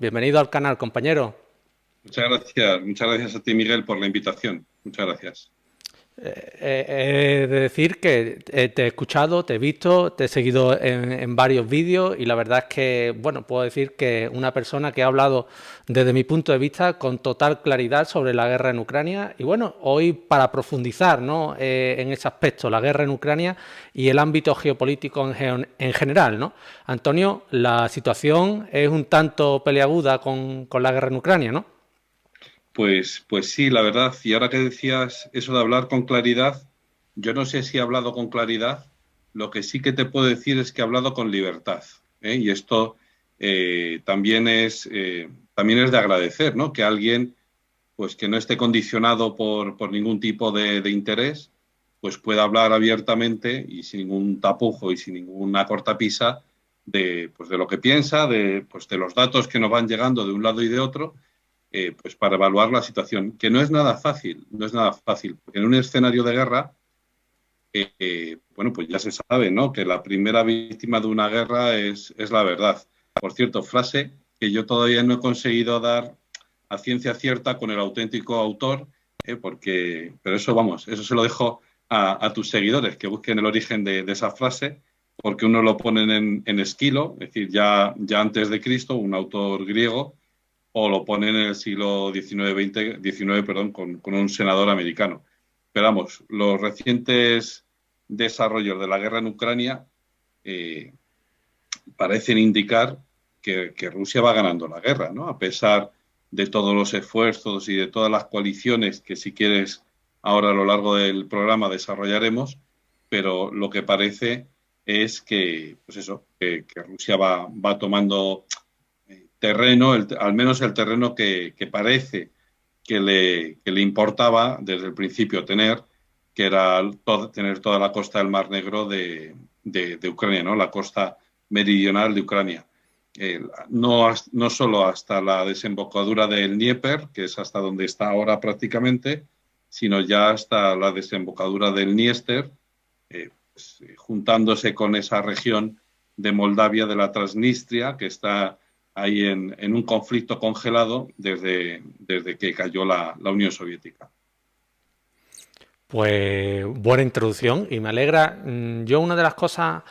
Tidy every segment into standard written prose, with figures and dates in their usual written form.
Bienvenido al canal, compañero. Muchas gracias a ti, Miguel, por la invitación. Muchas gracias. He de decir que te he escuchado, te he visto, te he seguido en varios vídeos y la verdad es que, bueno, puedo decir que una persona que ha hablado desde mi punto de vista con total claridad sobre la guerra en Ucrania y bueno, hoy para profundizar, ¿no? En ese aspecto, la guerra en Ucrania y el ámbito geopolítico en general, ¿no? Antonio, la situación es un tanto peleaguda con la guerra en Ucrania, ¿no? Pues sí, la verdad. Y ahora que decías eso de hablar con claridad, yo no sé si he hablado con claridad. Lo que sí que te puedo decir es que he hablado con libertad, ¿eh? Y esto también es de agradecer, ¿no? Que alguien, pues que no esté condicionado por ningún tipo de interés, pues pueda hablar abiertamente y sin ningún tapujo y sin ninguna cortapisa pues de lo que piensa, pues de los datos que nos van llegando de un lado y de otro, pues para evaluar la situación, que no es nada fácil, no es nada fácil, porque en un escenario de guerra, bueno, pues ya se sabe, ¿no? Que la primera víctima de una guerra es la verdad. Por cierto, frase que yo todavía no he conseguido dar a ciencia cierta con el auténtico autor, pero eso, vamos, eso se lo dejo a tus seguidores, que busquen el origen de esa frase, porque uno lo ponen en Esquilo, es decir, ya antes de Cristo, un autor griego, o lo ponen en el siglo XIX, perdón, con un senador americano. Pero vamos, los recientes desarrollos de la guerra en Ucrania eh, parecen indicar que Rusia va ganando la guerra, ¿no? A pesar de todos los esfuerzos y de todas las coaliciones que, si quieres, ahora a lo largo del programa desarrollaremos, pero lo que parece es que, pues eso, que Rusia va tomando terreno, al menos el terreno que parece que le importaba desde el principio tener, que era tener toda la costa del Mar Negro de Ucrania, ¿no? La costa meridional de Ucrania. No solo hasta la desembocadura del Dnieper, que es hasta donde está ahora prácticamente, sino ya hasta la desembocadura del Dniester, pues, juntándose con esa región de Moldavia, de la Transnistria, que está ahí en un conflicto congelado desde que cayó la Unión Soviética. Pues buena introducción y me alegra. Yo una de las cosas,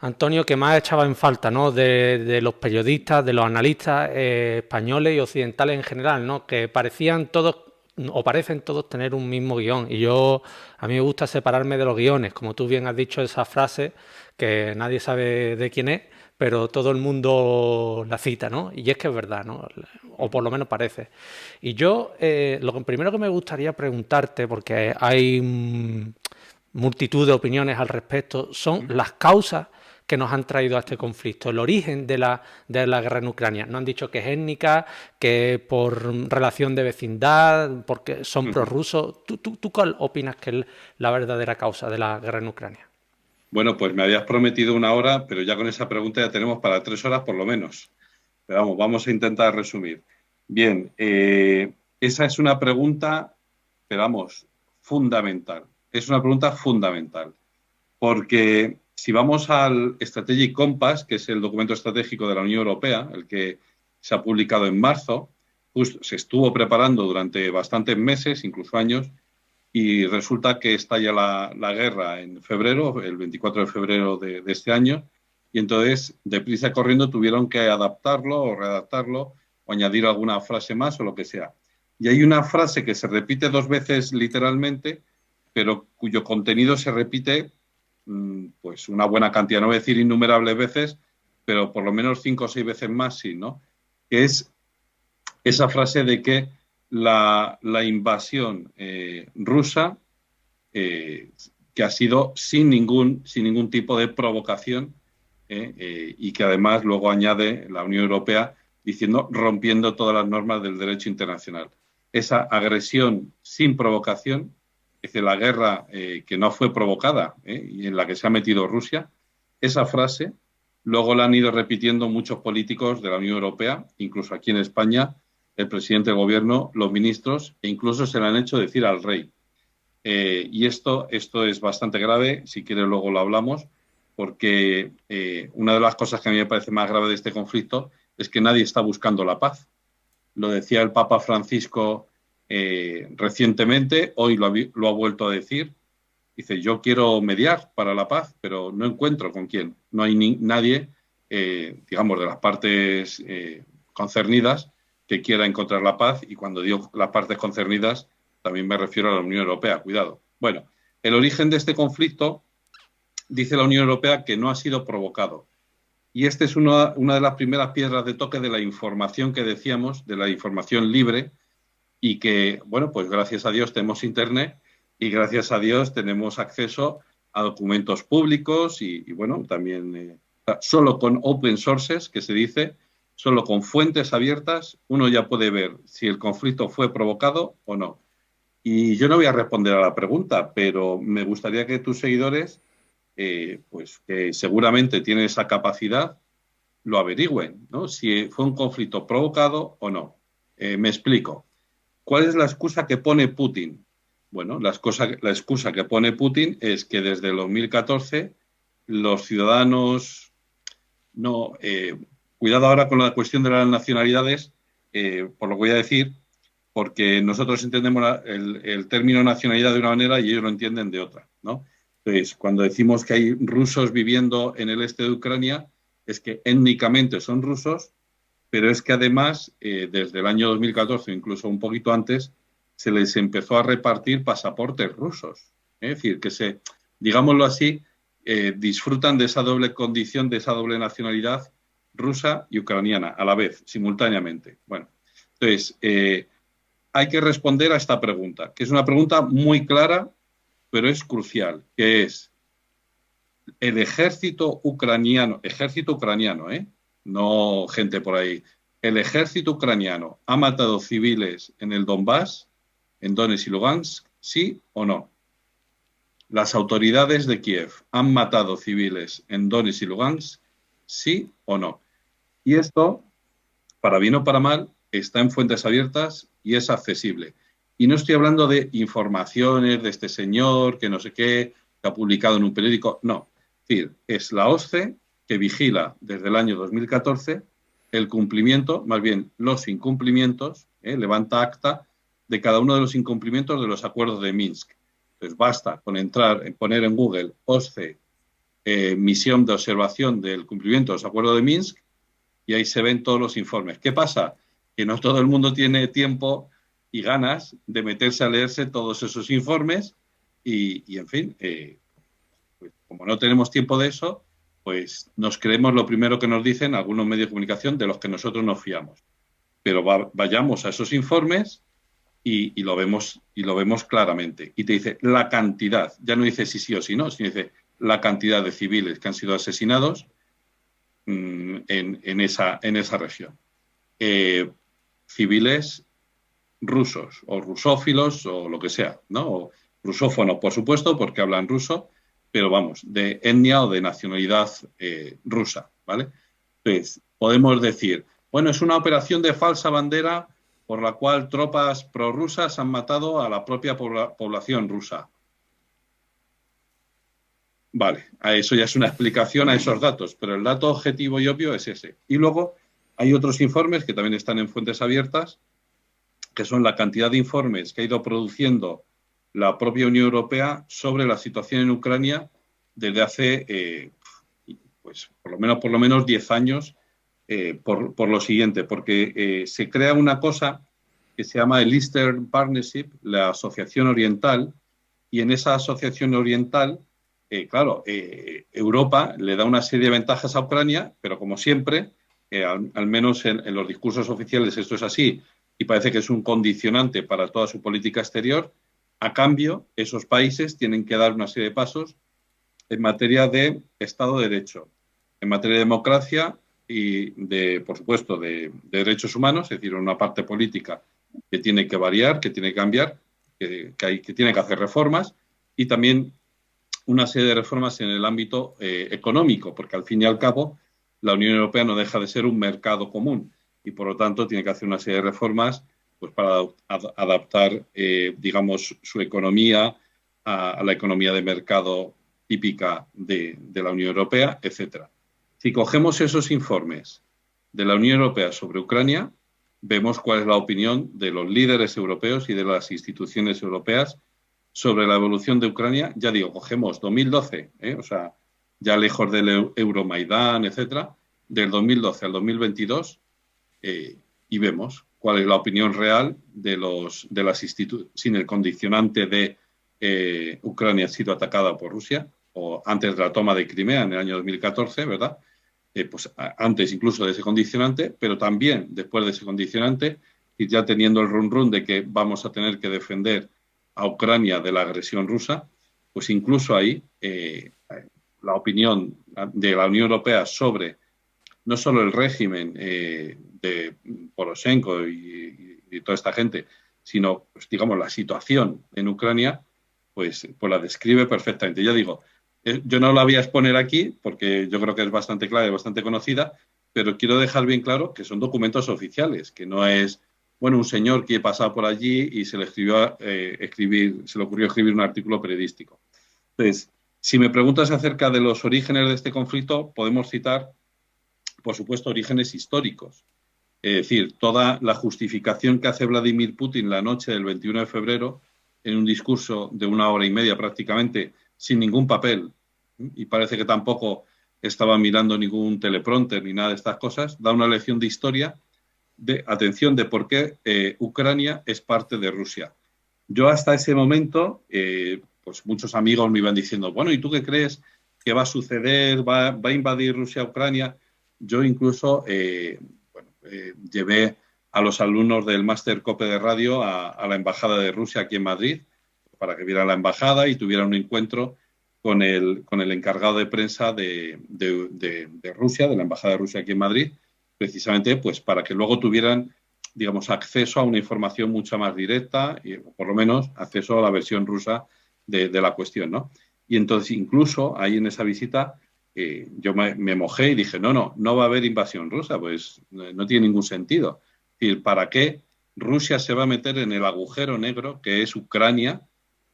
Antonio, que más echaba en falta, ¿no? De los periodistas, de los analistas españoles y occidentales en general, ¿no? Que parecían todos o parecen todos tener un mismo guión. Y a mí me gusta separarme de los guiones, como tú bien has dicho esa frase que nadie sabe de quién es, pero todo el mundo la cita, ¿no? Y es que es verdad, ¿no? O por lo menos parece. Y yo, primero que me gustaría preguntarte, porque hay multitud de opiniones al respecto, son las causas que nos han traído a este conflicto, el origen de la guerra en Ucrania. No han dicho que es étnica, que es por relación de vecindad, porque son prorrusos. ¿Tú cuál opinas que es la verdadera causa de la guerra en Ucrania? Bueno, pues me habías prometido una hora, pero ya con esa pregunta ya tenemos para 3 horas por lo menos. Pero vamos a intentar resumir. Bien, esa es una pregunta, pero vamos, fundamental. Es una pregunta fundamental. Porque si vamos al Strategic Compass, que es el documento estratégico de la Unión Europea, el que se ha publicado en marzo, se estuvo preparando durante bastantes meses, incluso años, y resulta que estalla la guerra en febrero, el 24 de febrero de este año, y entonces, deprisa y corriendo, tuvieron que adaptarlo o redactarlo o añadir alguna frase más o lo que sea. Y hay una frase que se repite 2 veces literalmente, pero cuyo contenido se repite pues una buena cantidad, no voy a decir innumerables veces, pero por lo menos 5 o 6 veces más, sí, ¿no? Que es esa frase de que la invasión rusa, eh, que ha sido sin ningún tipo de provocación, y que además luego añade la Unión Europea diciendo rompiendo todas las normas del derecho internacional. Esa agresión sin provocación, es decir, la guerra que no fue provocada y en la que se ha metido Rusia, esa frase luego la han ido repitiendo muchos políticos de la Unión Europea, incluso aquí en España, el presidente del gobierno, los ministros, e incluso se la han hecho decir al rey. Y esto es bastante grave, si quieres luego lo hablamos, porque una de las cosas que a mí me parece más grave de este conflicto es que nadie está buscando la paz. Lo decía el Papa Francisco recientemente, hoy lo ha vuelto a decir. Dice, yo quiero mediar para la paz, pero no encuentro con quién. No hay nadie, digamos, de las partes concernidas que quiera encontrar la paz. Y cuando digo las partes concernidas, también me refiero a la Unión Europea. Cuidado. Bueno, el origen de este conflicto, dice la Unión Europea, que no ha sido provocado. Y esta es una de las primeras piedras de toque de la información que decíamos, de la información libre, y que, bueno, pues gracias a Dios tenemos Internet y gracias a Dios tenemos acceso a documentos públicos y bueno, también solo con open sources, que se dice, solo con fuentes abiertas, uno ya puede ver si el conflicto fue provocado o no. Y yo no voy a responder a la pregunta, pero me gustaría que tus seguidores, pues que seguramente tienen esa capacidad, lo averigüen, ¿no? Si fue un conflicto provocado o no. Me explico. ¿Cuál es la excusa que pone Putin? Bueno, la excusa que pone Putin es que desde el 2014 los ciudadanos no... cuidado ahora con la cuestión de las nacionalidades, por lo que voy a decir, porque nosotros entendemos el término nacionalidad de una manera y ellos lo entienden de otra, ¿no? Entonces, cuando decimos que hay rusos viviendo en el este de Ucrania, es que étnicamente son rusos, pero es que además, desde el año 2014, incluso un poquito antes, se les empezó a repartir pasaportes rusos. Es decir, que digámoslo así, disfrutan de esa doble condición, de esa doble nacionalidad rusa y ucraniana a la vez, simultáneamente. Bueno, entonces, hay que responder a esta pregunta, que es una pregunta muy clara, pero es crucial, que es el ejército ucraniano, no gente por ahí, el ejército ucraniano ha matado civiles en el Donbass, en Donetsk y Lugansk, ¿sí o no? Las autoridades de Kiev han matado civiles en Donetsk y Lugansk, ¿sí o no? Y esto, para bien o para mal, está en fuentes abiertas y es accesible. Y no estoy hablando de informaciones de este señor, que no sé qué, que ha publicado en un periódico, no. Es decir, es la OSCE que vigila desde el año 2014 el cumplimiento, más bien los incumplimientos, levanta acta de cada uno de los incumplimientos de los acuerdos de Minsk. Entonces basta con poner en Google OSCE misión de observación del cumplimiento de los acuerdos de Minsk y ahí se ven todos los informes. ¿Qué pasa? Que no todo el mundo tiene tiempo y ganas de meterse a leerse todos esos informes y en fin, pues como no tenemos tiempo de eso, pues nos creemos lo primero que nos dicen algunos medios de comunicación de los que nosotros nos fiamos. Pero vayamos a esos informes y lo vemos claramente. Y te dice la cantidad, ya no dice si sí o si no, sino dice la cantidad de civiles que han sido asesinados en esa región. Civiles rusos o rusófilos o lo que sea, ¿no? O rusófonos, por supuesto, porque hablan ruso, pero vamos, de etnia o de nacionalidad rusa, ¿vale? Entonces, podemos decir, bueno, es una operación de falsa bandera por la cual tropas prorrusas han matado a la propia población rusa. Vale, a eso ya es una explicación a esos datos, pero el dato objetivo y obvio es ese. Y luego hay otros informes que también están en fuentes abiertas, que son la cantidad de informes que ha ido produciendo la propia Unión Europea sobre la situación en Ucrania desde hace, pues por lo menos 10 años, por lo siguiente, porque se crea una cosa que se llama el Eastern Partnership, la Asociación Oriental, y en esa Asociación Oriental, claro, Europa le da una serie de ventajas a Ucrania, pero como siempre, al menos en los discursos oficiales esto es así, y parece que es un condicionante para toda su política exterior. A cambio, esos países tienen que dar una serie de pasos en materia de Estado de Derecho, en materia de democracia y, por supuesto, de derechos humanos, es decir, una parte política que tiene que variar, que tiene que cambiar, que tiene que hacer reformas, y también una serie de reformas en el ámbito económico, porque al fin y al cabo la Unión Europea no deja de ser un mercado común y por lo tanto tiene que hacer una serie de reformas pues, para adaptar, digamos, su economía a la economía de mercado típica de la Unión Europea, etcétera. Si cogemos esos informes de la Unión Europea sobre Ucrania, vemos cuál es la opinión de los líderes europeos y de las instituciones europeas sobre la evolución de Ucrania. Ya digo, cogemos 2012, o sea, ya lejos del Euromaidán, etcétera, del 2012 al 2022, y vemos cuál es la opinión real de las instituciones, sin el condicionante de Ucrania ha sido atacada por Rusia, o antes de la toma de Crimea en el año 2014, ¿verdad? Pues antes incluso de ese condicionante, pero también después de ese condicionante, y ya teniendo el run de que vamos a tener que defender a Ucrania de la agresión rusa, pues incluso ahí la opinión de la Unión Europea sobre no solo el régimen de Poroshenko y toda esta gente, sino, pues, digamos, la situación en Ucrania, pues la describe perfectamente. Ya digo, yo no la voy a exponer aquí porque yo creo que es bastante clara y bastante conocida, pero quiero dejar bien claro que son documentos oficiales, que no es, bueno, un señor que pasaba por allí y se le ocurrió escribir un artículo periodístico. Entonces, si me preguntas acerca de los orígenes de este conflicto, podemos citar, por supuesto, orígenes históricos. Es decir, toda la justificación que hace Vladimir Putin la noche del 21 de febrero, en un discurso de 1 hora y media prácticamente, sin ningún papel, y parece que tampoco estaba mirando ningún teleprompter ni nada de estas cosas, da una lección de historia, de atención, de por qué Ucrania es parte de Rusia. Yo hasta ese momento, pues muchos amigos me iban diciendo, bueno, ¿y tú qué crees que va a suceder? ¿Va a invadir Rusia a Ucrania? Yo incluso llevé a los alumnos del máster COPE de radio a la embajada de Rusia aquí en Madrid para que vieran la embajada y tuvieran un encuentro con el encargado de prensa de Rusia, de la embajada de Rusia aquí en Madrid, precisamente pues para que luego tuvieran, digamos, acceso a una información mucho más directa y por lo menos acceso a la versión rusa de la cuestión, ¿no? Y entonces incluso ahí en esa visita yo me mojé y dije, no va a haber invasión rusa, pues no tiene ningún sentido. Es decir, ¿para qué Rusia se va a meter en el agujero negro que es Ucrania,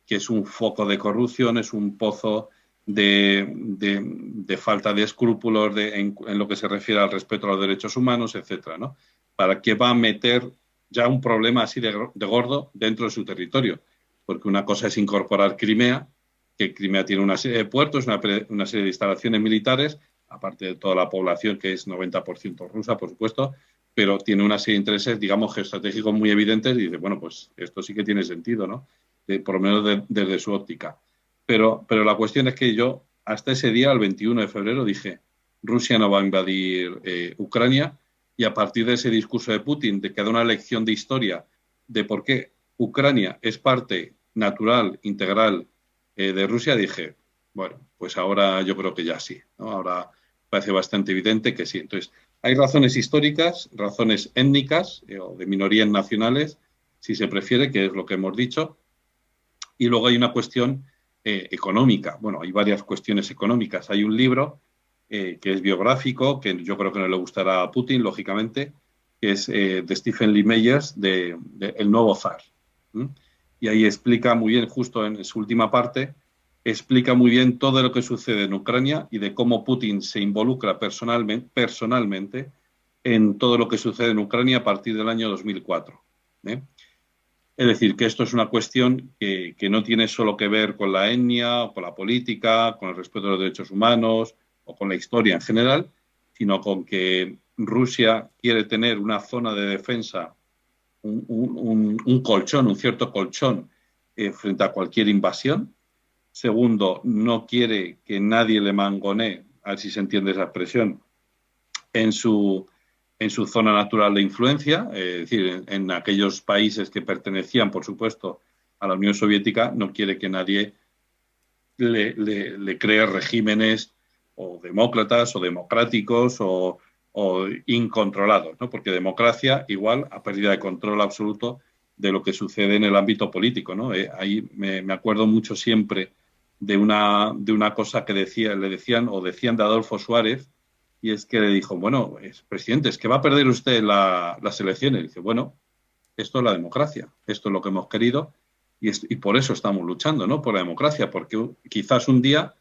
que es un foco de corrupción, es un pozo de falta de escrúpulos en lo que se refiere al respeto a los derechos humanos, etcétera, ¿no? ¿Para qué va a meter ya un problema así de gordo dentro de su territorio? Porque una cosa es incorporar Crimea, que Crimea tiene una serie de puertos, una serie de instalaciones militares, aparte de toda la población que es 90% rusa, por supuesto, pero tiene una serie de intereses, digamos, geoestratégicos muy evidentes y dice, bueno, pues esto sí que tiene sentido, ¿no? Por lo menos desde su óptica. Pero la cuestión es que yo, hasta ese día, el 21 de febrero, dije, Rusia no va a invadir Ucrania, y a partir de ese discurso de Putin, de que da una lección de historia de por qué Ucrania es parte natural, integral de Rusia, dije, bueno, pues ahora yo creo que ya sí, ¿no? Ahora parece bastante evidente que sí. Entonces, hay razones históricas, razones étnicas o de minorías nacionales, si se prefiere, que es lo que hemos dicho, y luego hay una cuestión económica. Bueno, hay varias cuestiones económicas. Hay un libro que es biográfico, que yo creo que no le gustará a Putin, lógicamente, que es de Stephen Lee Meyers, de El Nuevo Zar. Y ahí explica muy bien, justo en su última parte, explica muy bien todo lo que sucede en Ucrania y de cómo Putin se involucra personalmente en todo lo que sucede en Ucrania a partir del año 2004. Es decir, que esto es una cuestión que no tiene solo que ver con la etnia, o con la política, con el respeto de los derechos humanos o con la historia en general, sino con que Rusia quiere tener una zona de defensa, un colchón, un cierto colchón frente a cualquier invasión. Segundo, no quiere que nadie le mangonee, a ver si se entiende esa expresión, en su zona natural de influencia, es decir, en aquellos países que pertenecían, por supuesto, a la Unión Soviética, no quiere que nadie le cree regímenes o demócratas o democráticos o incontrolados, ¿no? Porque democracia igual a pérdida de control absoluto de lo que sucede en el ámbito político, ¿no? Ahí me acuerdo mucho siempre de una cosa que decían de Adolfo Suárez, y es que le dijo, bueno, presidente, es que va a perder usted las elecciones. Y dice, bueno, esto es la democracia, esto es lo que hemos querido y por eso estamos luchando, ¿no? Por la democracia, porque quizás un día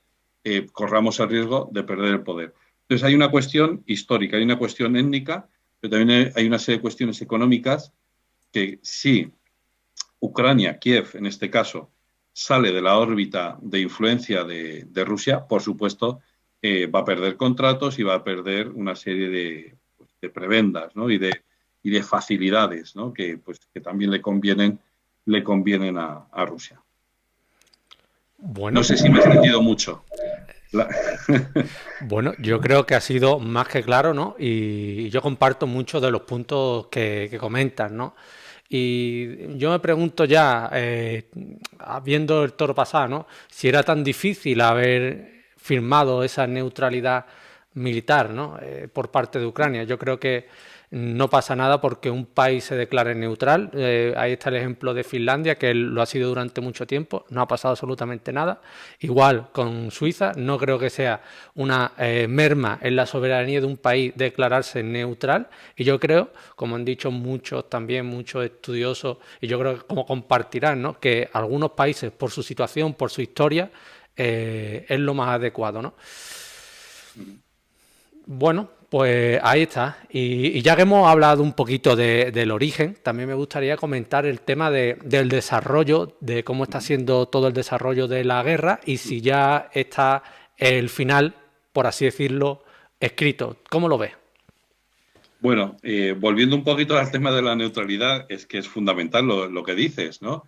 corramos el riesgo de perder el poder. Entonces hay una cuestión histórica, hay una cuestión étnica, pero también hay una serie de cuestiones económicas que si Ucrania, Kiev en este caso, sale de la órbita de influencia de Rusia, por supuesto, va a perder contratos y va a perder una serie de prebendas, ¿no? y de facilidades, ¿no? Que también le convienen a Rusia. No Bueno, sé si me he extendido mucho. La... bueno, yo creo que ha sido más que claro, ¿no? Y yo comparto muchos de los puntos que comentas, ¿no? Y yo me pregunto ya, viendo el toro pasar, ¿no? Si era tan difícil haber firmado esa neutralidad militar, ¿no? Por parte de Ucrania. Yo creo que no pasa nada porque un país se declare neutral. Ahí está el ejemplo de Finlandia, que lo ha sido durante mucho tiempo. No ha pasado absolutamente nada. Igual con Suiza, no creo que sea una merma en la soberanía de un país declararse neutral. Y yo creo, como han dicho muchos también, muchos estudiosos, y yo creo que como compartirán, ¿no? Que algunos países, por su situación, por su historia, es lo más adecuado, ¿no? Bueno, pues ahí está. Y ya que hemos hablado un poquito del origen, también me gustaría comentar el tema del desarrollo, de cómo está siendo todo el desarrollo de la guerra y si ya está el final, por así decirlo, escrito. ¿Cómo lo ves? Bueno, volviendo un poquito al tema de la neutralidad, es que es fundamental lo que dices, ¿no?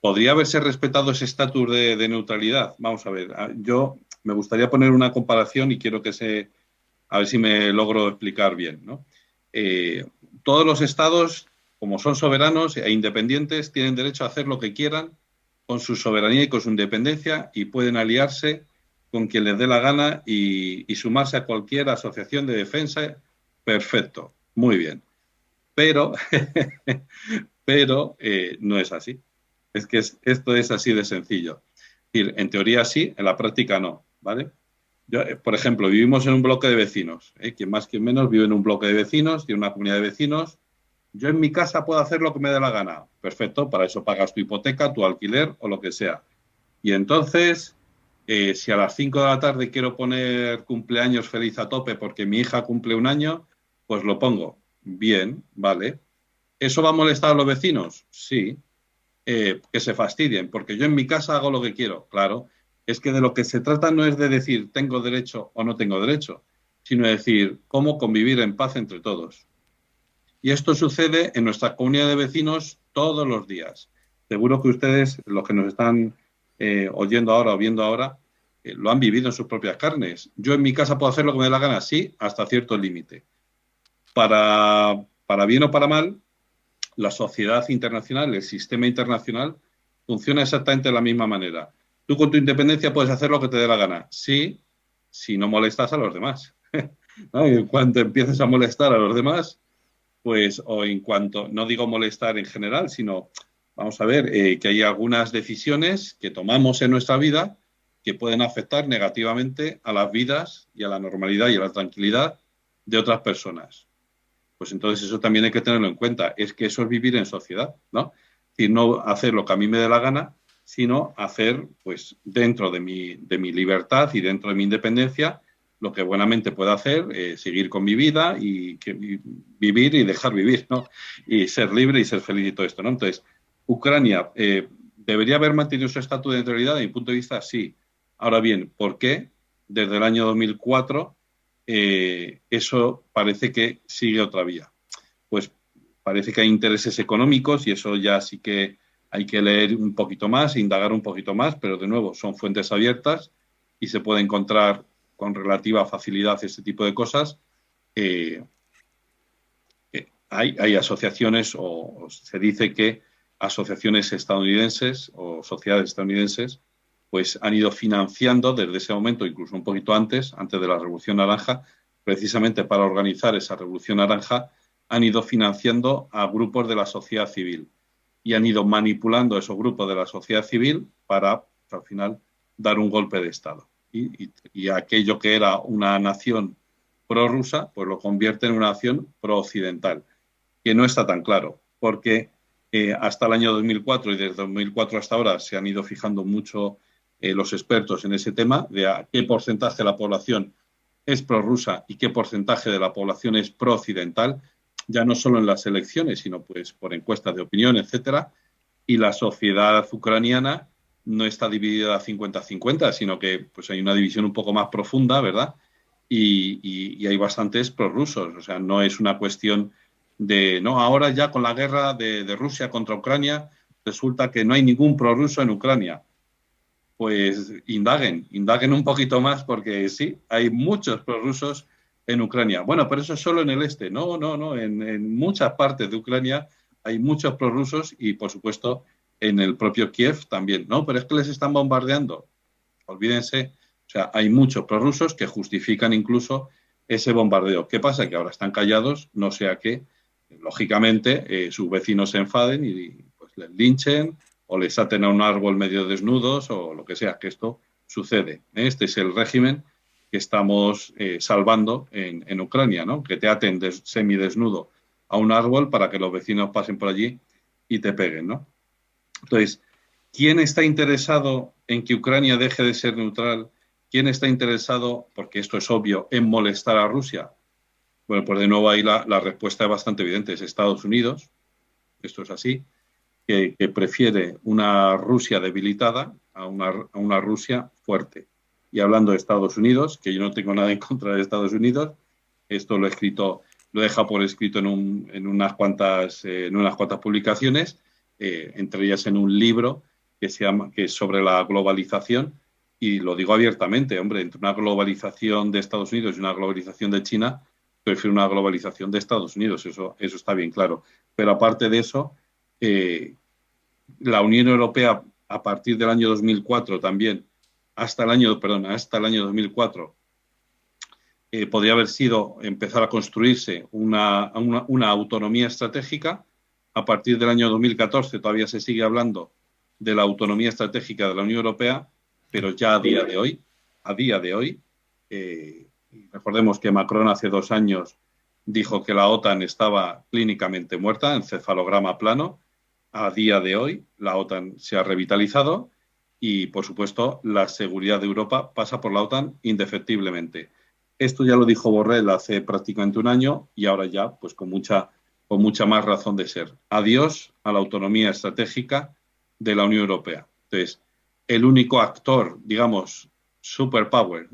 ¿Podría haberse respetado ese estatus de neutralidad? Vamos a ver, yo me gustaría poner una comparación y quiero a ver si me logro explicar bien, ¿no? Eh, Todos los estados, como son soberanos e independientes, tienen derecho a hacer lo que quieran con su soberanía y con su independencia y pueden aliarse con quien les dé la gana y sumarse a cualquier asociación de defensa. Perfecto, muy bien. Pero, pero no es así. Es que esto es así de sencillo. Es decir, en teoría sí, en la práctica no, ¿vale? Yo, por ejemplo, vivimos en un bloque de vecinos. Quien más, quien menos vive en un bloque de vecinos, tiene una comunidad de vecinos. Yo en mi casa puedo hacer lo que me dé la gana. Perfecto, para eso pagas tu hipoteca, tu alquiler o lo que sea. Y entonces, si a las 5 de la tarde quiero poner cumpleaños feliz a tope porque mi hija cumple un año, pues lo pongo. Bien, vale. ¿Eso va a molestar a los vecinos? Sí. Que se fastidien, porque yo en mi casa hago lo que quiero. Claro, es que de lo que se trata no es de decir tengo derecho o no tengo derecho, sino de decir cómo convivir en paz entre todos. Y esto sucede en nuestra comunidad de vecinos todos los días. Seguro que ustedes, los que nos están oyendo ahora o viendo ahora, lo han vivido en sus propias carnes. Yo en mi casa puedo hacer lo que me dé la gana, sí, hasta cierto límite. Para bien o para mal, la sociedad internacional, el sistema internacional, funciona exactamente de la misma manera. Tú con tu independencia puedes hacer lo que te dé la gana, sí, si no molestas a los demás. ¿No? Y cuando empieces a molestar a los demás, pues, o en cuanto, no digo molestar en general, sino, vamos a ver, que hay algunas decisiones que tomamos en nuestra vida que pueden afectar negativamente a las vidas y a la normalidad y a la tranquilidad de otras personas. Pues entonces eso también hay que tenerlo en cuenta. Es que eso es vivir en sociedad, ¿no? Es decir, no hacer lo que a mí me dé la gana, sino hacer, pues, dentro de mi libertad y dentro de mi independencia, lo que buenamente pueda hacer, seguir con mi vida y vivir y dejar vivir, ¿no? Y ser libre y ser feliz y todo esto, ¿no? Entonces, Ucrania debería haber mantenido su estatus de neutralidad, de mi punto de vista, sí. Ahora bien, ¿por qué? Desde el año 2004 eso parece que sigue otra vía. Pues parece que hay intereses económicos y eso ya sí que hay que leer un poquito más, indagar un poquito más, pero de nuevo son fuentes abiertas y se puede encontrar con relativa facilidad este tipo de cosas. Hay asociaciones o se dice que asociaciones estadounidenses o sociedades estadounidenses pues han ido financiando desde ese momento, incluso un poquito antes de la Revolución Naranja, precisamente para organizar esa Revolución Naranja, han ido financiando a grupos de la sociedad civil y han ido manipulando esos grupos de la sociedad civil para, al final, dar un golpe de Estado. Y aquello que era una nación prorrusa, pues lo convierte en una nación pro-occidental, que no está tan claro, porque hasta el año 2004 y desde 2004 hasta ahora se han ido fijando mucho los expertos en ese tema de a qué porcentaje de la población es prorrusa y qué porcentaje de la población es pro-occidental, ya no solo en las elecciones, sino pues por encuestas de opinión, etcétera, y la sociedad ucraniana no está dividida 50-50, sino que pues hay una división un poco más profunda, ¿verdad? Y hay bastantes prorrusos, o sea, no es una cuestión de, no, ahora ya con la guerra de Rusia contra Ucrania, resulta que no hay ningún prorruso en Ucrania. Pues indaguen un poquito más porque sí, hay muchos prorrusos en Ucrania. Bueno, pero eso es solo en el este. No, no, no. En muchas partes de Ucrania hay muchos prorrusos y, por supuesto, en el propio Kiev también. No, pero es que les están bombardeando. Olvídense. O sea, hay muchos prorrusos que justifican incluso ese bombardeo. ¿Qué pasa? Que ahora están callados, no sea que, lógicamente, sus vecinos se enfaden y pues les linchen o les aten a un árbol medio desnudos o lo que sea, que esto sucede. Este es el régimen que estamos salvando en Ucrania, ¿no? Que te aten semidesnudo a un árbol para que los vecinos pasen por allí y te peguen, ¿no? Entonces, ¿quién está interesado en que Ucrania deje de ser neutral? ¿Quién está interesado, porque esto es obvio, en molestar a Rusia? Bueno, pues de nuevo ahí la respuesta es bastante evidente, es Estados Unidos, esto es así, que prefiere una Rusia debilitada a una Rusia fuerte. Y hablando de Estados Unidos, que yo no tengo nada en contra de Estados Unidos, esto lo he escrito, lo he dejado por escrito en unas cuantas publicaciones, entre ellas en un libro que es sobre la globalización, y lo digo abiertamente, hombre, entre una globalización de Estados Unidos y una globalización de China, prefiero una globalización de Estados Unidos, eso está bien claro. Pero aparte de eso, la Unión Europea a partir del año 2004 también, hasta el año 2004, podría haber sido empezar a construirse una autonomía estratégica. A partir del año 2014 todavía se sigue hablando de la autonomía estratégica de la Unión Europea, pero ya a día de hoy, recordemos que Macron hace 2 años dijo que la OTAN estaba clínicamente muerta, encefalograma plano. A día de hoy, la OTAN se ha revitalizado y, por supuesto, la seguridad de Europa pasa por la OTAN indefectiblemente. Esto ya lo dijo Borrell hace prácticamente un año y ahora ya, pues con mucha más razón de ser. Adiós a la autonomía estratégica de la Unión Europea. Entonces, el único actor, digamos, superpower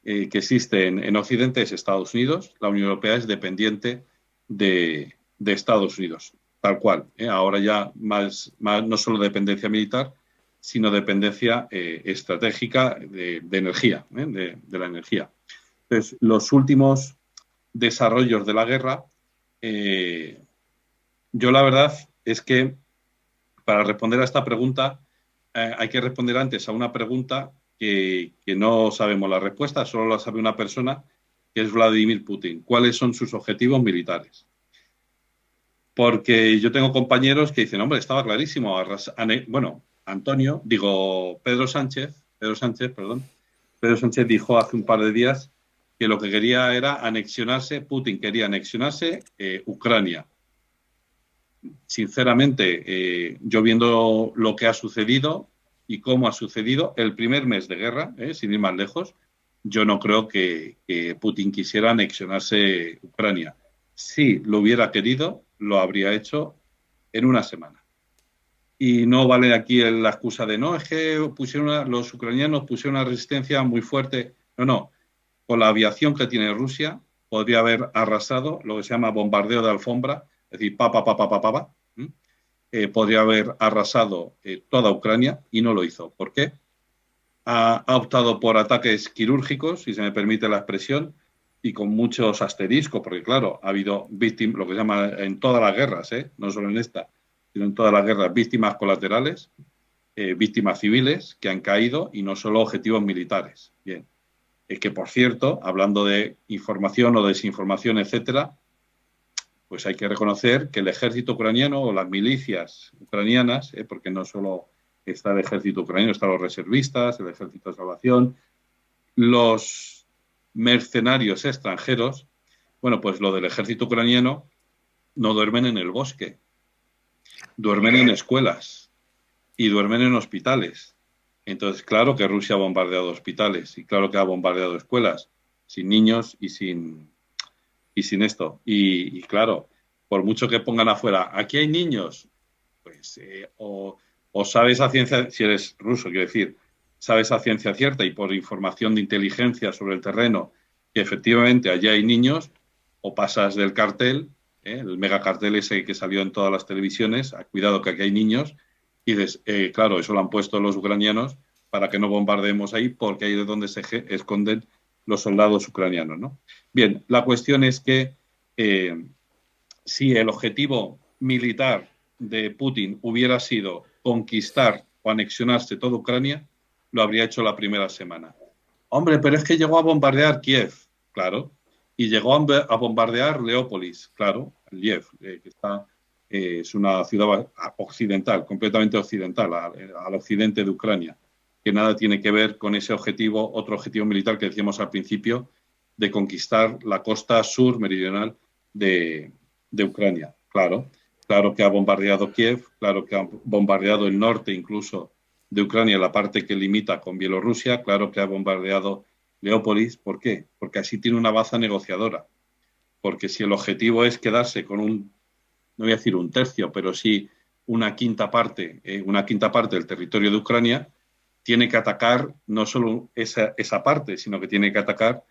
que existe en Occidente es Estados Unidos. La Unión Europea es dependiente de Estados Unidos, tal cual. Ahora ya más no solo dependencia militar, sino dependencia estratégica de energía, de la energía. Entonces, los últimos desarrollos de la guerra, yo la verdad es que para responder a esta pregunta hay que responder antes a una pregunta que no sabemos la respuesta, solo la sabe una persona, que es Vladimir Putin. ¿Cuáles son sus objetivos militares? Porque yo tengo compañeros que dicen, hombre, estaba clarísimo. Pedro Sánchez dijo hace un par de días que lo que quería era Putin quería anexionarse Ucrania. Sinceramente, yo viendo lo que ha sucedido y cómo ha sucedido el primer mes de guerra, sin ir más lejos, yo no creo que Putin quisiera anexionarse Ucrania. Si lo hubiera querido, lo habría hecho en una semana. Y no vale aquí la excusa de no, es que los ucranianos pusieron una resistencia muy fuerte. No. Con la aviación que tiene Rusia, podría haber arrasado lo que se llama bombardeo de alfombra, es decir, podría haber arrasado toda Ucrania y no lo hizo. ¿Por qué? Ha optado por ataques quirúrgicos, si se me permite la expresión, y con muchos asteriscos, porque claro, ha habido víctimas, lo que se llama en todas las guerras, no solo en esta, sino en todas las guerras, víctimas colaterales, víctimas civiles que han caído y no solo objetivos militares. Bien, es que, por cierto, hablando de información o desinformación, etcétera, pues hay que reconocer que el ejército ucraniano o las milicias ucranianas, porque no solo está el ejército ucraniano, están los reservistas, el ejército de salvación, los mercenarios extranjeros, bueno, pues lo del ejército ucraniano no duermen en el bosque, duermen en escuelas y duermen en hospitales Entonces, claro que Rusia ha bombardeado hospitales y claro que ha bombardeado escuelas, sin niños y sin esto. Y claro, por mucho que pongan afuera, aquí hay niños, pues o sabes a ciencia, si eres ruso, quiero decir, sabes a ciencia cierta y por información de inteligencia sobre el terreno que efectivamente allí hay niños, o pasas del cartel, el megacartel ese que salió en todas las televisiones, cuidado que aquí hay niños, y dices, claro, eso lo han puesto los ucranianos para que no bombardeemos ahí, porque ahí es donde se esconden los soldados ucranianos, ¿no? Bien, la cuestión es que eh, si el objetivo militar de Putin hubiera sido conquistar o anexionarse toda Ucrania, lo habría hecho la primera semana. Hombre, pero es que llegó a bombardear Kiev, claro, y llegó a bombardear Leópolis, claro, Lviv, que está, es una ciudad occidental, completamente occidental, al occidente de Ucrania, que nada tiene que ver con ese objetivo, otro objetivo militar que decíamos al principio, de conquistar la costa sur meridional de Ucrania. Claro, claro que ha bombardeado Kiev, claro que ha bombardeado el norte incluso de Ucrania, la parte que limita con Bielorrusia, claro que ha bombardeado Leópolis. ¿Por qué? Porque así tiene una baza negociadora. Porque si el objetivo es quedarse con un, no voy a decir un tercio, pero sí una quinta parte del territorio de Ucrania, tiene que atacar no solo esa parte, sino que tiene que atacar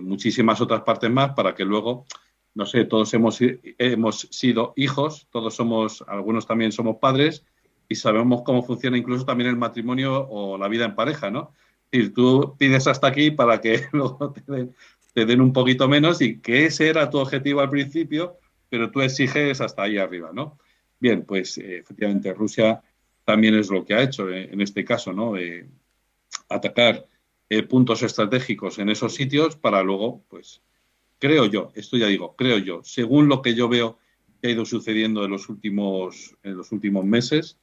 muchísimas otras partes más para que luego, no sé, todos hemos sido hijos, todos somos, algunos también somos padres y sabemos cómo funciona incluso también el matrimonio o la vida en pareja, ¿no? Es decir, tú pides hasta aquí para que luego te den un poquito menos y que ese era tu objetivo al principio, pero tú exiges hasta ahí arriba, ¿no? Bien, pues efectivamente Rusia también es lo que ha hecho en este caso, ¿no? Atacar puntos estratégicos en esos sitios para luego, pues, creo yo, esto ya digo, creo yo, según lo que yo veo que ha ido sucediendo en los últimos meses,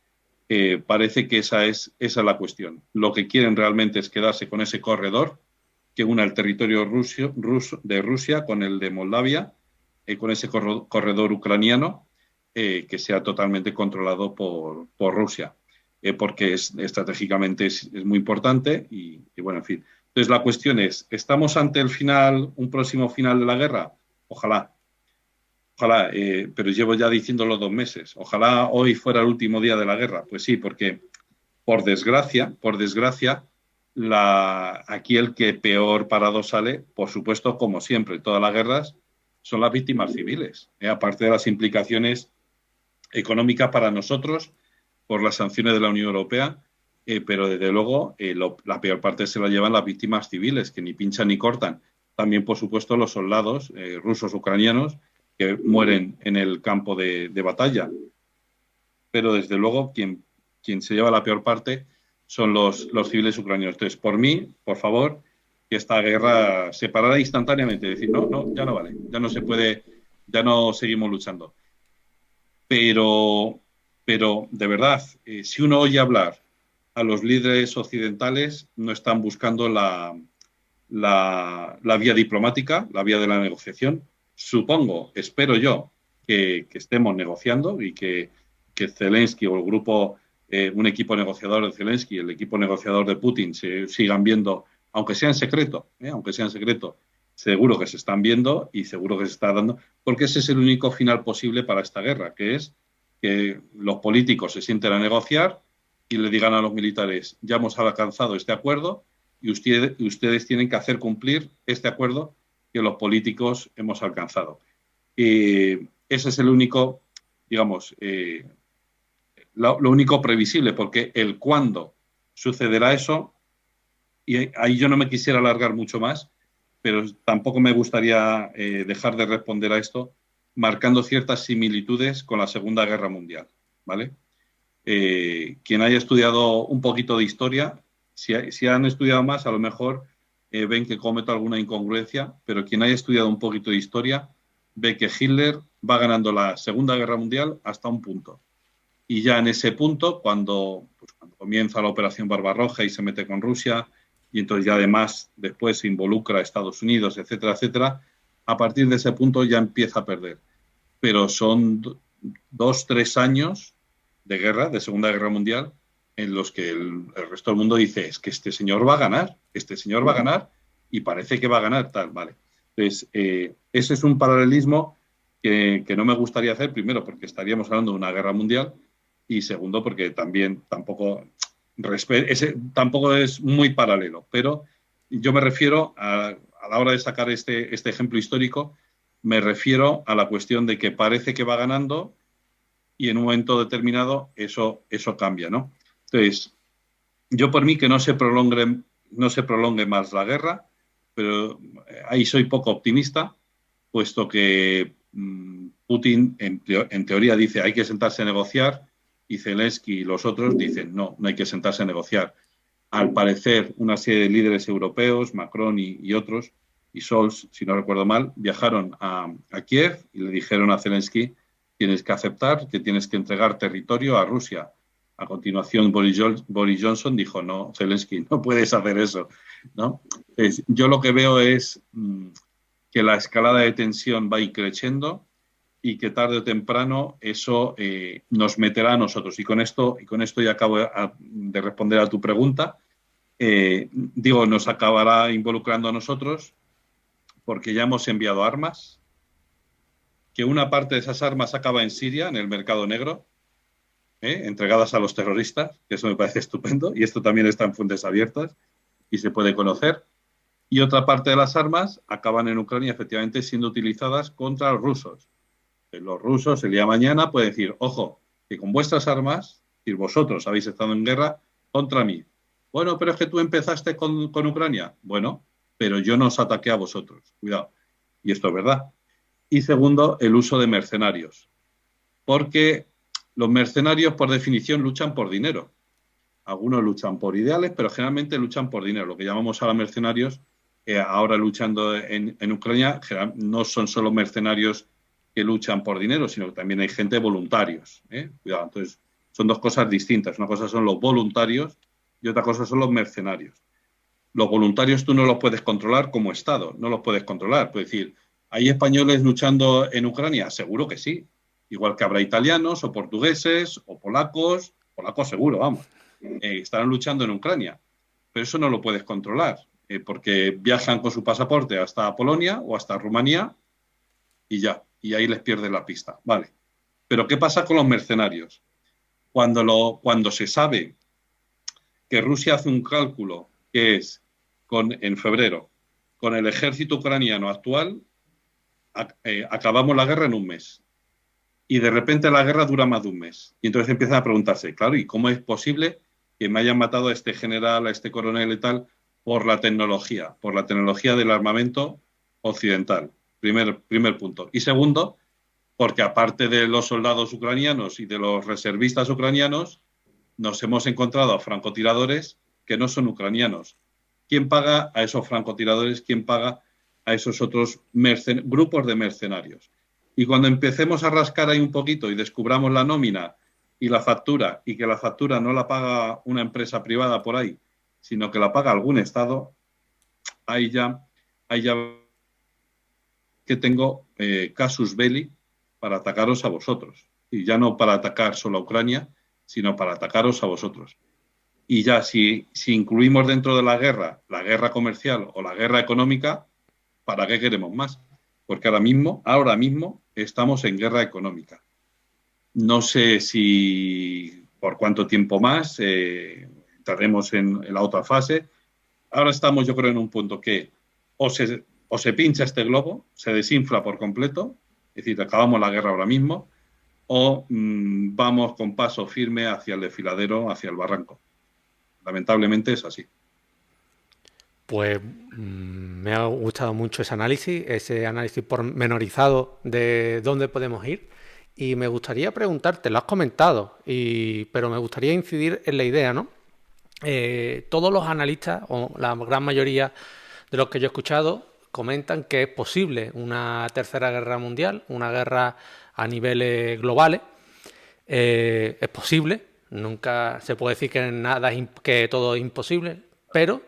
parece que esa es la cuestión. Lo que quieren realmente es quedarse con ese corredor que une el territorio de Rusia con el de Moldavia, con ese corredor ucraniano que sea totalmente controlado por Rusia, porque estratégicamente es muy importante y, bueno, en fin. Entonces la cuestión es, ¿estamos ante el final, un próximo final de la guerra? Ojalá, ojalá, pero llevo ya diciéndolo 2 meses. Ojalá hoy fuera el último día de la guerra. Pues sí, porque por desgracia, aquí el que peor parado sale, por supuesto, como siempre, en todas las guerras, son las víctimas civiles, aparte de las implicaciones económicas para nosotros por las sanciones de la Unión Europea, pero desde luego la peor parte se la llevan las víctimas civiles, que ni pinchan ni cortan. También, por supuesto, los soldados rusos, ucranianos, que mueren en el campo de batalla. Pero desde luego, quien se lleva la peor parte son los civiles ucranianos. Entonces, por mí, por favor, que esta guerra se parara instantáneamente. Decir, no, no, ya no vale, ya no se puede, ya no seguimos luchando. Pero, pero de verdad, si uno oye hablar a los líderes occidentales, no están buscando la vía diplomática, la vía de la negociación. Supongo, espero yo, que estemos negociando y que Zelensky o el grupo, un equipo negociador de Zelensky, el equipo negociador de Putin, se sigan viendo, aunque sea en secreto, seguro que se están viendo y seguro que se está dando, porque ese es el único final posible para esta guerra, que es que los políticos se sienten a negociar y le digan a los militares, ya hemos alcanzado este acuerdo y ustedes tienen que hacer cumplir este acuerdo que los políticos hemos alcanzado. Ese es el único, digamos, lo único previsible, porque el cuándo sucederá eso, y ahí yo no me quisiera alargar mucho más, pero tampoco me gustaría dejar de responder a esto marcando ciertas similitudes con la Segunda Guerra Mundial, ¿vale? Quien haya estudiado un poquito de historia, si han estudiado más, a lo mejor ven que cometo alguna incongruencia, pero quien haya estudiado un poquito de historia ve que Hitler va ganando la Segunda Guerra Mundial hasta un punto. Y ya en ese punto, cuando comienza la Operación Barbarroja y se mete con Rusia, y entonces ya además después se involucra a Estados Unidos, etcétera, etcétera, a partir de ese punto ya empieza a perder. Pero son 2, 3 años de guerra, de Segunda Guerra Mundial, en los que el resto del mundo dice, es que este señor va a ganar, este señor va a ganar y parece que va a ganar tal, vale. Entonces, ese es un paralelismo que no me gustaría hacer, primero porque estaríamos hablando de una guerra mundial y segundo porque también tampoco es muy paralelo, pero yo me refiero a la hora de sacar este ejemplo histórico, me refiero a la cuestión de que parece que va ganando y en un momento determinado eso cambia, ¿no? Entonces, yo por mí que no se prolongue más la guerra, pero ahí soy poco optimista, puesto que Putin en teoría dice hay que sentarse a negociar y Zelensky y los otros dicen no hay que sentarse a negociar. Al parecer, una serie de líderes europeos, Macron y otros, y Scholz, si no recuerdo mal, viajaron a Kiev y le dijeron a Zelensky tienes que aceptar que tienes que entregar territorio a Rusia. A continuación, Boris Johnson dijo, no, Zelensky, no puedes hacer eso, ¿no? Entonces, yo lo que veo es que la escalada de tensión va a ir creciendo y que tarde o temprano eso nos meterá a nosotros. Y con esto ya acabo de responder a tu pregunta. Digo, nos acabará involucrando a nosotros porque ya hemos enviado armas, que una parte de esas armas acaba en Siria, en el mercado negro, entregadas a los terroristas, que eso me parece estupendo, y esto también está en fuentes abiertas y se puede conocer. Y otra parte de las armas acaban en Ucrania, efectivamente, siendo utilizadas contra los rusos. Los rusos el día de mañana pueden decir, ojo, que con vuestras armas, y vosotros habéis estado en guerra contra mí. Bueno, pero es que tú empezaste con Ucrania. Bueno, pero yo no os ataqué a vosotros. Cuidado. Y esto es verdad. Y segundo, el uso de mercenarios. Porque los mercenarios, por definición, luchan por dinero. Algunos luchan por ideales, pero generalmente luchan por dinero. Lo que llamamos ahora mercenarios, ahora luchando en Ucrania, no son solo mercenarios que luchan por dinero, sino que también hay gente voluntarios. Cuidado, entonces son dos cosas distintas. Una cosa son los voluntarios y otra cosa son los mercenarios. Los voluntarios tú no los puedes controlar como Estado, no los puedes controlar. Puedes decir, ¿hay españoles luchando en Ucrania? Seguro que sí. Igual que habrá italianos o portugueses o polacos seguro, vamos. Estarán luchando en Ucrania. Pero eso no lo puedes controlar, porque viajan con su pasaporte hasta Polonia o hasta Rumanía y ya. Y ahí les pierdes la pista. Vale. Pero ¿qué pasa con los mercenarios? Cuando se sabe que Rusia hace un cálculo que es en febrero, con el ejército ucraniano actual, acabamos la guerra en un mes. Y de repente la guerra dura más de un mes. Y entonces empiezan a preguntarse, claro, ¿y cómo es posible que me hayan matado a este general, a este coronel y tal, por la tecnología del armamento occidental? Primer punto. Y segundo, porque aparte de los soldados ucranianos y de los reservistas ucranianos, nos hemos encontrado a francotiradores que no son ucranianos. ¿Quién paga a esos francotiradores? ¿Quién paga a esos otros grupos de mercenarios? Y cuando empecemos a rascar ahí un poquito y descubramos la nómina y la factura, y que la factura no la paga una empresa privada por ahí, sino que la paga algún Estado, ahí ya que tengo casus belli para atacaros a vosotros. Y ya no para atacar solo a Ucrania, sino para atacaros a vosotros. Y ya si incluimos dentro de la guerra comercial o la guerra económica, ¿para qué queremos más? Porque ahora mismo estamos en guerra económica. No sé si por cuánto tiempo más entraremos en la otra fase. Ahora estamos, yo creo, en un punto que o se pincha este globo, se desinfla por completo, es decir, acabamos la guerra ahora mismo, o vamos con paso firme hacia el desfiladero, hacia el barranco. Lamentablemente es así. Pues me ha gustado mucho ese análisis pormenorizado de dónde podemos ir. Y me gustaría preguntarte, lo has comentado, pero me gustaría incidir en la idea, ¿no? Todos los analistas, o la gran mayoría de los que yo he escuchado, comentan que es posible una tercera guerra mundial, una guerra a niveles globales. Es posible, nunca se puede decir que todo es imposible, pero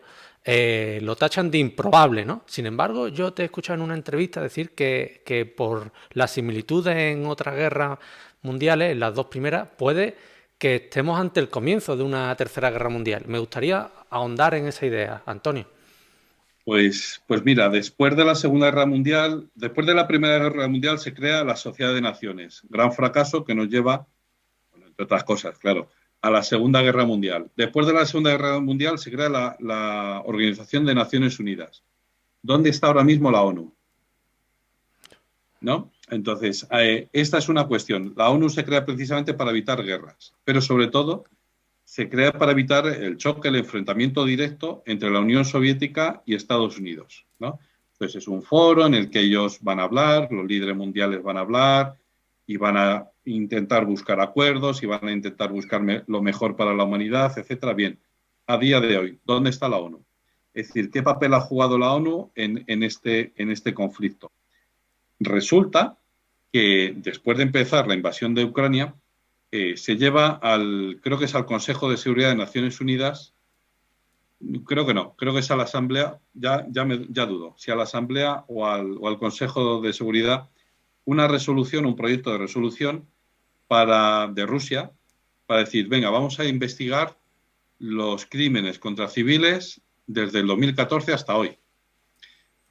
lo tachan de improbable, ¿no? Sin embargo, yo te he escuchado en una entrevista decir que por las similitudes en otras guerras mundiales, en las dos primeras, puede que estemos ante el comienzo de una tercera guerra mundial. Me gustaría ahondar en esa idea, Antonio. Pues mira, después de la Segunda Guerra Mundial, después de la Primera Guerra Mundial se crea la Sociedad de Naciones, gran fracaso que nos lleva, bueno, entre otras cosas, claro, a la Segunda Guerra Mundial. Después de la Segunda Guerra Mundial se crea la Organización de Naciones Unidas. ¿Dónde está ahora mismo la ONU? ¿No? Entonces, esta es una cuestión. La ONU se crea precisamente para evitar guerras, pero sobre todo se crea para evitar el choque, el enfrentamiento directo entre la Unión Soviética y Estados Unidos, ¿no? Pues es un foro en el que ellos van a hablar, los líderes mundiales van a hablar y van a intentar buscar acuerdos y van a intentar buscar lo mejor para la humanidad, etcétera. Bien, a día de hoy, ¿dónde está la ONU? Es decir, ¿qué papel ha jugado la ONU en este conflicto? Resulta que después de empezar la invasión de Ucrania, se lleva creo que es al Consejo de Seguridad de Naciones Unidas, creo que no, creo que es a la Asamblea, ya dudo, si a la Asamblea o al Consejo de Seguridad, una resolución, un proyecto de resolución de Rusia, para decir, venga, vamos a investigar los crímenes contra civiles desde el 2014 hasta hoy.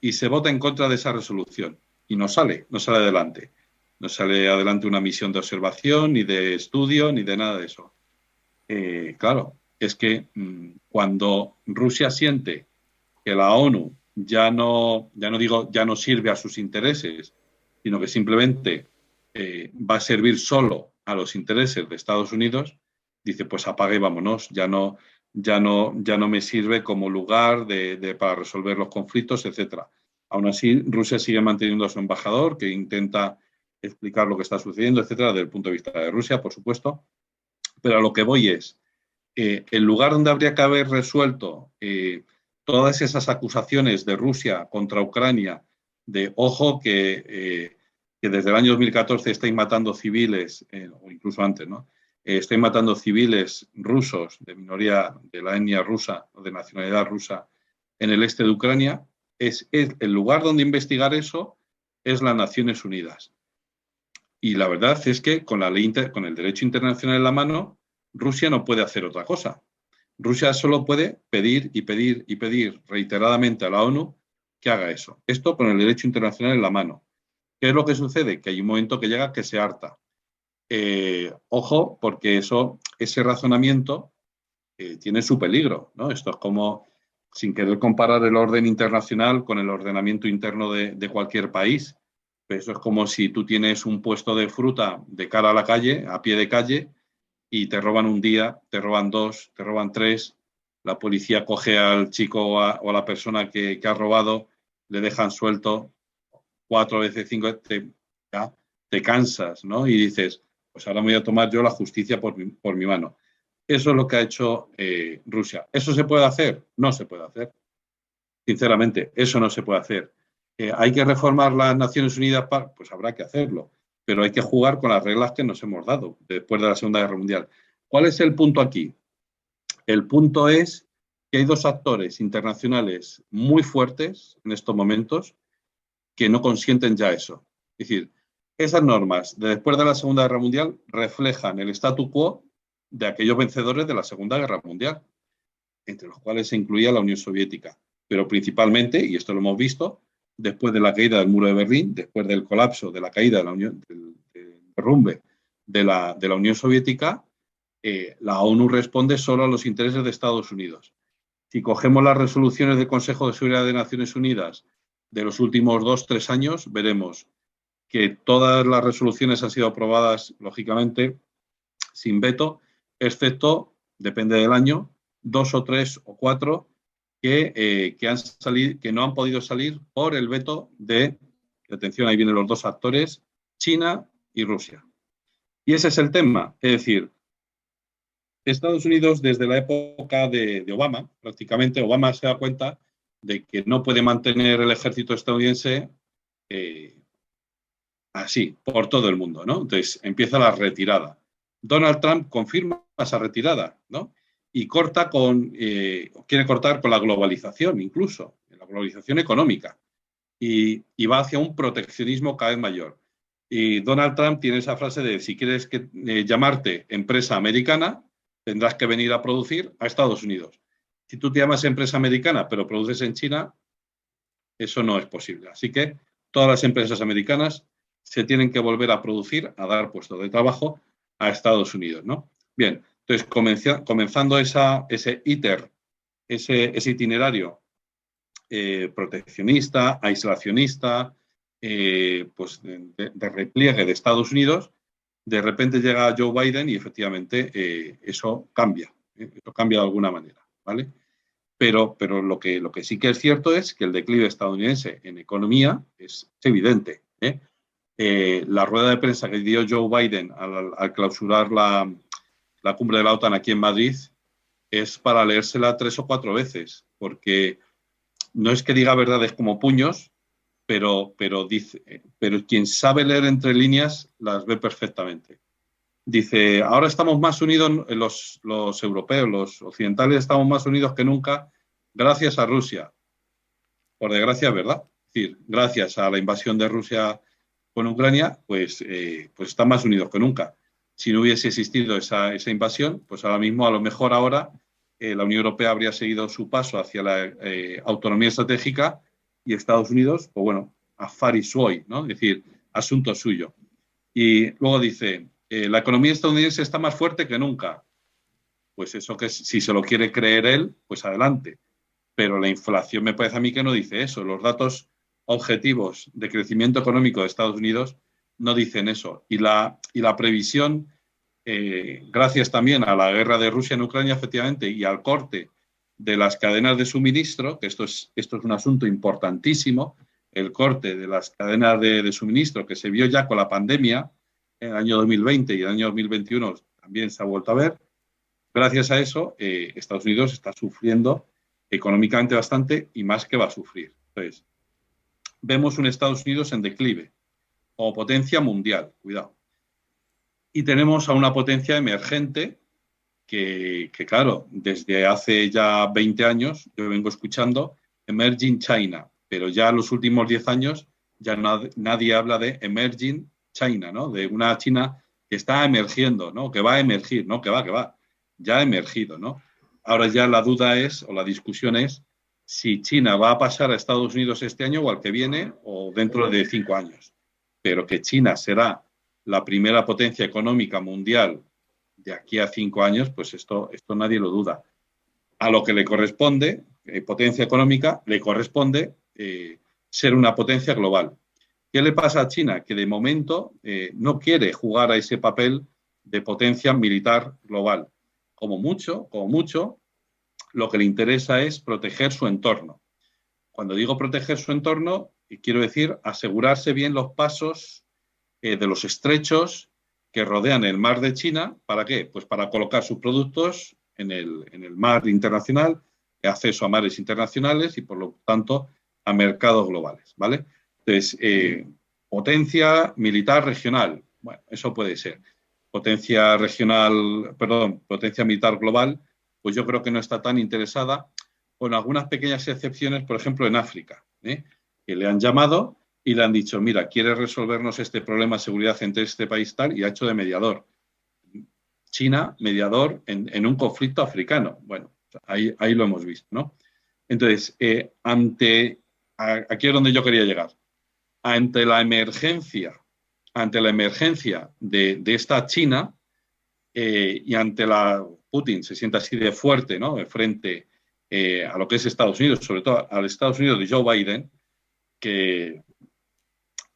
Y se vota en contra de esa resolución. Y no sale adelante. No sale adelante una misión de observación, ni de estudio, ni de nada de eso. Claro, es que cuando Rusia siente que la ONU ya no sirve a sus intereses, sino que simplemente va a servir solo a los intereses de Estados Unidos, dice, pues apague y vámonos, ya no me sirve como lugar para resolver los conflictos, etcétera. Aún así, Rusia sigue manteniendo a su embajador, que intenta explicar lo que está sucediendo, etcétera, desde el punto de vista de Rusia, por supuesto. Pero a lo que voy es, el lugar donde habría que haber resuelto todas esas acusaciones de Rusia contra Ucrania, de ojo que desde el año 2014 estáis matando civiles, o incluso antes, ¿no? Estáis matando civiles rusos de minoría de la etnia rusa o de nacionalidad rusa en el este de Ucrania, es el lugar donde investigar eso es las Naciones Unidas. Y la verdad es que con el derecho internacional en la mano, Rusia no puede hacer otra cosa. Rusia solo puede pedir y pedir y pedir reiteradamente a la ONU que haga eso. Esto con el derecho internacional en la mano. ¿Qué es lo que sucede? Que hay un momento que llega que se harta. Ojo, porque ese razonamiento tiene su peligro, ¿no? Esto es como, sin querer comparar el orden internacional con el ordenamiento interno de cualquier país. Eso es como si tú tienes un puesto de fruta de cara a la calle, a pie de calle, y te roban un día, te roban dos, te roban tres, la policía coge al chico o a la persona que ha robado, le dejan suelto 4 veces, 5, te cansas, ¿no? Y dices, pues ahora me voy a tomar yo la justicia por mi mano. Eso es lo que ha hecho Rusia. ¿Eso se puede hacer? No se puede hacer. Sinceramente, eso no se puede hacer. ¿Hay que reformar las Naciones Unidas? Pues habrá que hacerlo, pero hay que jugar con las reglas que nos hemos dado después de la Segunda Guerra Mundial. ¿Cuál es el punto aquí? El punto es que hay dos actores internacionales muy fuertes en estos momentos que no consienten ya eso. Es decir, esas normas de después de la Segunda Guerra Mundial reflejan el statu quo de aquellos vencedores de la Segunda Guerra Mundial, entre los cuales se incluía la Unión Soviética, pero principalmente, y esto lo hemos visto, después de la caída del muro de Berlín, después del colapso, de la caída de la Unión, del derrumbe de la Unión Soviética, la ONU responde solo a los intereses de Estados Unidos. Si cogemos las resoluciones del Consejo de Seguridad de Naciones Unidas de los últimos 2-3 años, veremos que todas las resoluciones han sido aprobadas, lógicamente, sin veto, excepto, depende del año, 2 o 3 o 4 que no han podido salir por el veto atención, ahí vienen los dos actores, China y Rusia. Y ese es el tema, es decir, Estados Unidos desde la época de Obama, prácticamente Obama se da cuenta de que no puede mantener el ejército estadounidense así, por todo el mundo, ¿no? Entonces empieza la retirada. Donald Trump confirma esa retirada, ¿no? Y quiere cortar con la globalización, incluso, la globalización económica, y va hacia un proteccionismo cada vez mayor. Y Donald Trump tiene esa frase de si quieres llamarte empresa americana, tendrás que venir a producir a Estados Unidos. Si tú te llamas empresa americana pero produces en China, eso no es posible. Así que todas las empresas americanas se tienen que volver a producir, a dar puestos de trabajo a Estados Unidos, ¿no? Bien, entonces comenzando ese itinerario proteccionista, aislacionista, pues de repliegue de Estados Unidos, de repente llega Joe Biden y efectivamente eso cambia de alguna manera, ¿vale? Pero lo que sí que es cierto es que el declive estadounidense en economía es evidente, ¿eh? La rueda de prensa que dio Joe Biden al clausurar la cumbre de la OTAN aquí en Madrid es para leérsela 3 o 4 veces, porque no es que diga verdades como puños, pero quien sabe leer entre líneas las ve perfectamente. Dice, ahora estamos más unidos, los europeos, los occidentales, estamos más unidos que nunca gracias a Rusia. Por desgracia, es verdad. Es decir, gracias a la invasión de Rusia con Ucrania, pues están más unidos que nunca. Si no hubiese existido esa invasión, pues ahora mismo, a lo mejor ahora, la Unión Europea habría seguido su paso hacia la autonomía estratégica y Estados Unidos, pues bueno, a fari suoi, ¿no? Es decir, asunto suyo. Y luego dice, la economía estadounidense está más fuerte que nunca. Pues eso que si se lo quiere creer él, pues adelante. Pero la inflación me parece a mí que no dice eso. Los datos objetivos de crecimiento económico de Estados Unidos no dicen eso. Y la previsión, gracias también a la guerra de Rusia en Ucrania, efectivamente, y al corte de las cadenas de suministro, que esto es un asunto importantísimo, el corte de las cadenas de suministro que se vio ya con la pandemia en el año 2020 y el año 2021 también se ha vuelto a ver. Gracias a eso, Estados Unidos está sufriendo económicamente bastante y más que va a sufrir. Entonces, vemos un Estados Unidos en declive, como potencia mundial, cuidado. Y tenemos a una potencia emergente que, claro, desde hace ya 20 años yo vengo escuchando Emerging China, pero ya en los últimos 10 años ya nadie habla de Emerging China, ¿no? De una China que está emergiendo, ¿no? Que va a emergir, ¿no? Que va, ya ha emergido, ¿no? Ahora ya la duda es, o la discusión es, si China va a pasar a Estados Unidos este año o al que viene o dentro de 5 años. Pero que China será la primera potencia económica mundial de aquí a 5 años, pues esto nadie lo duda. A lo que le corresponde, potencia económica, le corresponde ser una potencia global. ¿Qué le pasa a China? Que de momento no quiere jugar a ese papel de potencia militar global. Como mucho, lo que le interesa es proteger su entorno. Cuando digo proteger su entorno, quiero decir asegurarse bien los pasos de los estrechos que rodean el mar de China. ¿Para qué? Pues para colocar sus productos en el mar internacional, acceso a mares internacionales y, por lo tanto, a mercados globales, ¿vale? Entonces, potencia militar regional. Bueno, eso puede ser. Potencia militar global, pues yo creo que no está tan interesada, con algunas pequeñas excepciones, por ejemplo, en África, que le han llamado y le han dicho, mira, ¿quieres resolvernos este problema de seguridad entre este país tal? Y ha hecho de mediador. China, mediador en un conflicto africano. Bueno, ahí lo hemos visto, ¿no? Entonces, aquí es donde yo quería llegar. Ante la emergencia de esta China y ante Putin se siente así de fuerte, ¿no? De frente a lo que es Estados Unidos, sobre todo al Estados Unidos de Joe Biden, que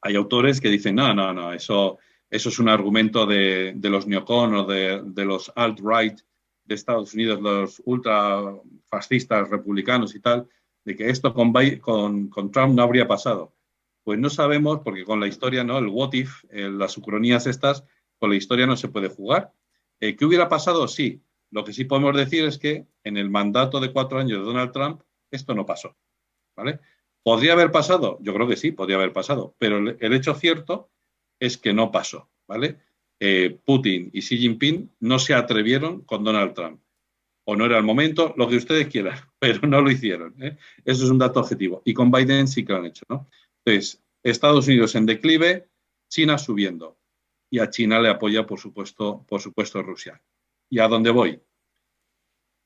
hay autores que dicen, no, eso es un argumento de los neocon o de los alt-right de Estados Unidos, los ultrafascistas republicanos y tal, de que esto con Trump no habría pasado. Pues no sabemos, porque con la historia, ¿no? El what if, las ucronías estas, con la historia no se puede jugar. ¿Qué hubiera pasado? Sí. Lo que sí podemos decir es que en el mandato de 4 años de Donald Trump esto no pasó, ¿vale? ¿Podría haber pasado? Yo creo que sí, podría haber pasado, pero el hecho cierto es que no pasó, ¿vale? Putin y Xi Jinping no se atrevieron con Donald Trump. O no era el momento, lo que ustedes quieran, pero no lo hicieron, ¿eh? Eso es un dato objetivo. Y con Biden sí que lo han hecho, ¿no? Entonces, Estados Unidos en declive, China subiendo. Y a China le apoya, por supuesto, Rusia. ¿Y a dónde voy?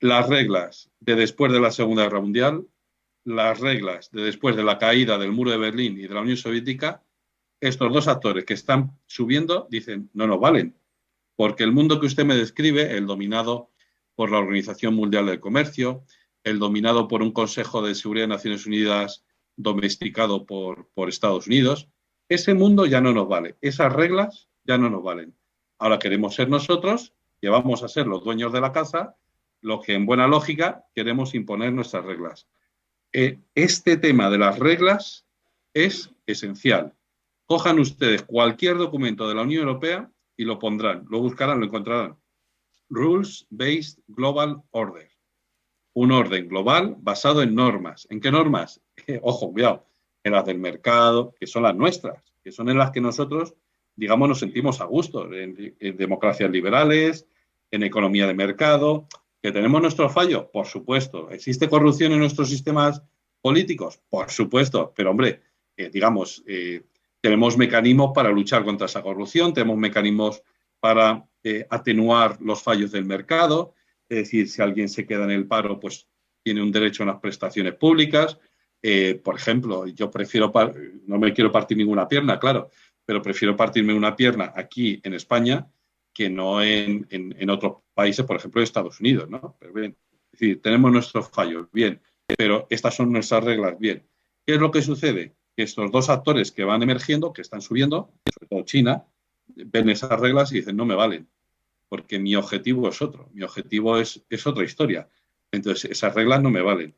Las reglas de después de la Segunda Guerra Mundial, las reglas de después de la caída del muro de Berlín y de la Unión Soviética, estos dos actores que están subiendo dicen, no nos valen, porque el mundo que usted me describe, el dominado por la Organización Mundial del Comercio, el dominado por un Consejo de Seguridad de Naciones Unidas domesticado por Estados Unidos, ese mundo ya no nos vale, esas reglas ya no nos valen. Ahora queremos ser nosotros, que vamos a ser los dueños de la casa, los que en buena lógica queremos imponer nuestras reglas. Este tema de las reglas es esencial. Cojan ustedes cualquier documento de la Unión Europea y lo pondrán, lo buscarán, lo encontrarán. Rules-Based Global Order. Un orden global basado en normas. ¿En qué normas? Ojo, cuidado, en las del mercado, que son las nuestras, que son en las que nosotros, digamos, nos sentimos a gusto, en democracias liberales, en economía de mercado. ¿Que tenemos nuestros fallos? Por supuesto. ¿Existe corrupción en nuestros sistemas políticos? Por supuesto. Pero, hombre, tenemos mecanismos para luchar contra esa corrupción, tenemos mecanismos para atenuar los fallos del mercado. Es decir, si alguien se queda en el paro, pues tiene un derecho a unas prestaciones públicas. Por ejemplo, yo prefiero, no me quiero partir ninguna pierna, claro, pero prefiero partirme una pierna aquí en España que no en otros países, por ejemplo, en Estados Unidos, ¿no? Pero bien, es decir, tenemos nuestros fallos, bien, pero estas son nuestras reglas, bien. ¿Qué es lo que sucede? Que estos dos actores que van emergiendo, que están subiendo, sobre todo China, ven esas reglas y dicen, no me valen, porque mi objetivo es otro, mi objetivo es otra historia. Entonces, esas reglas no me valen.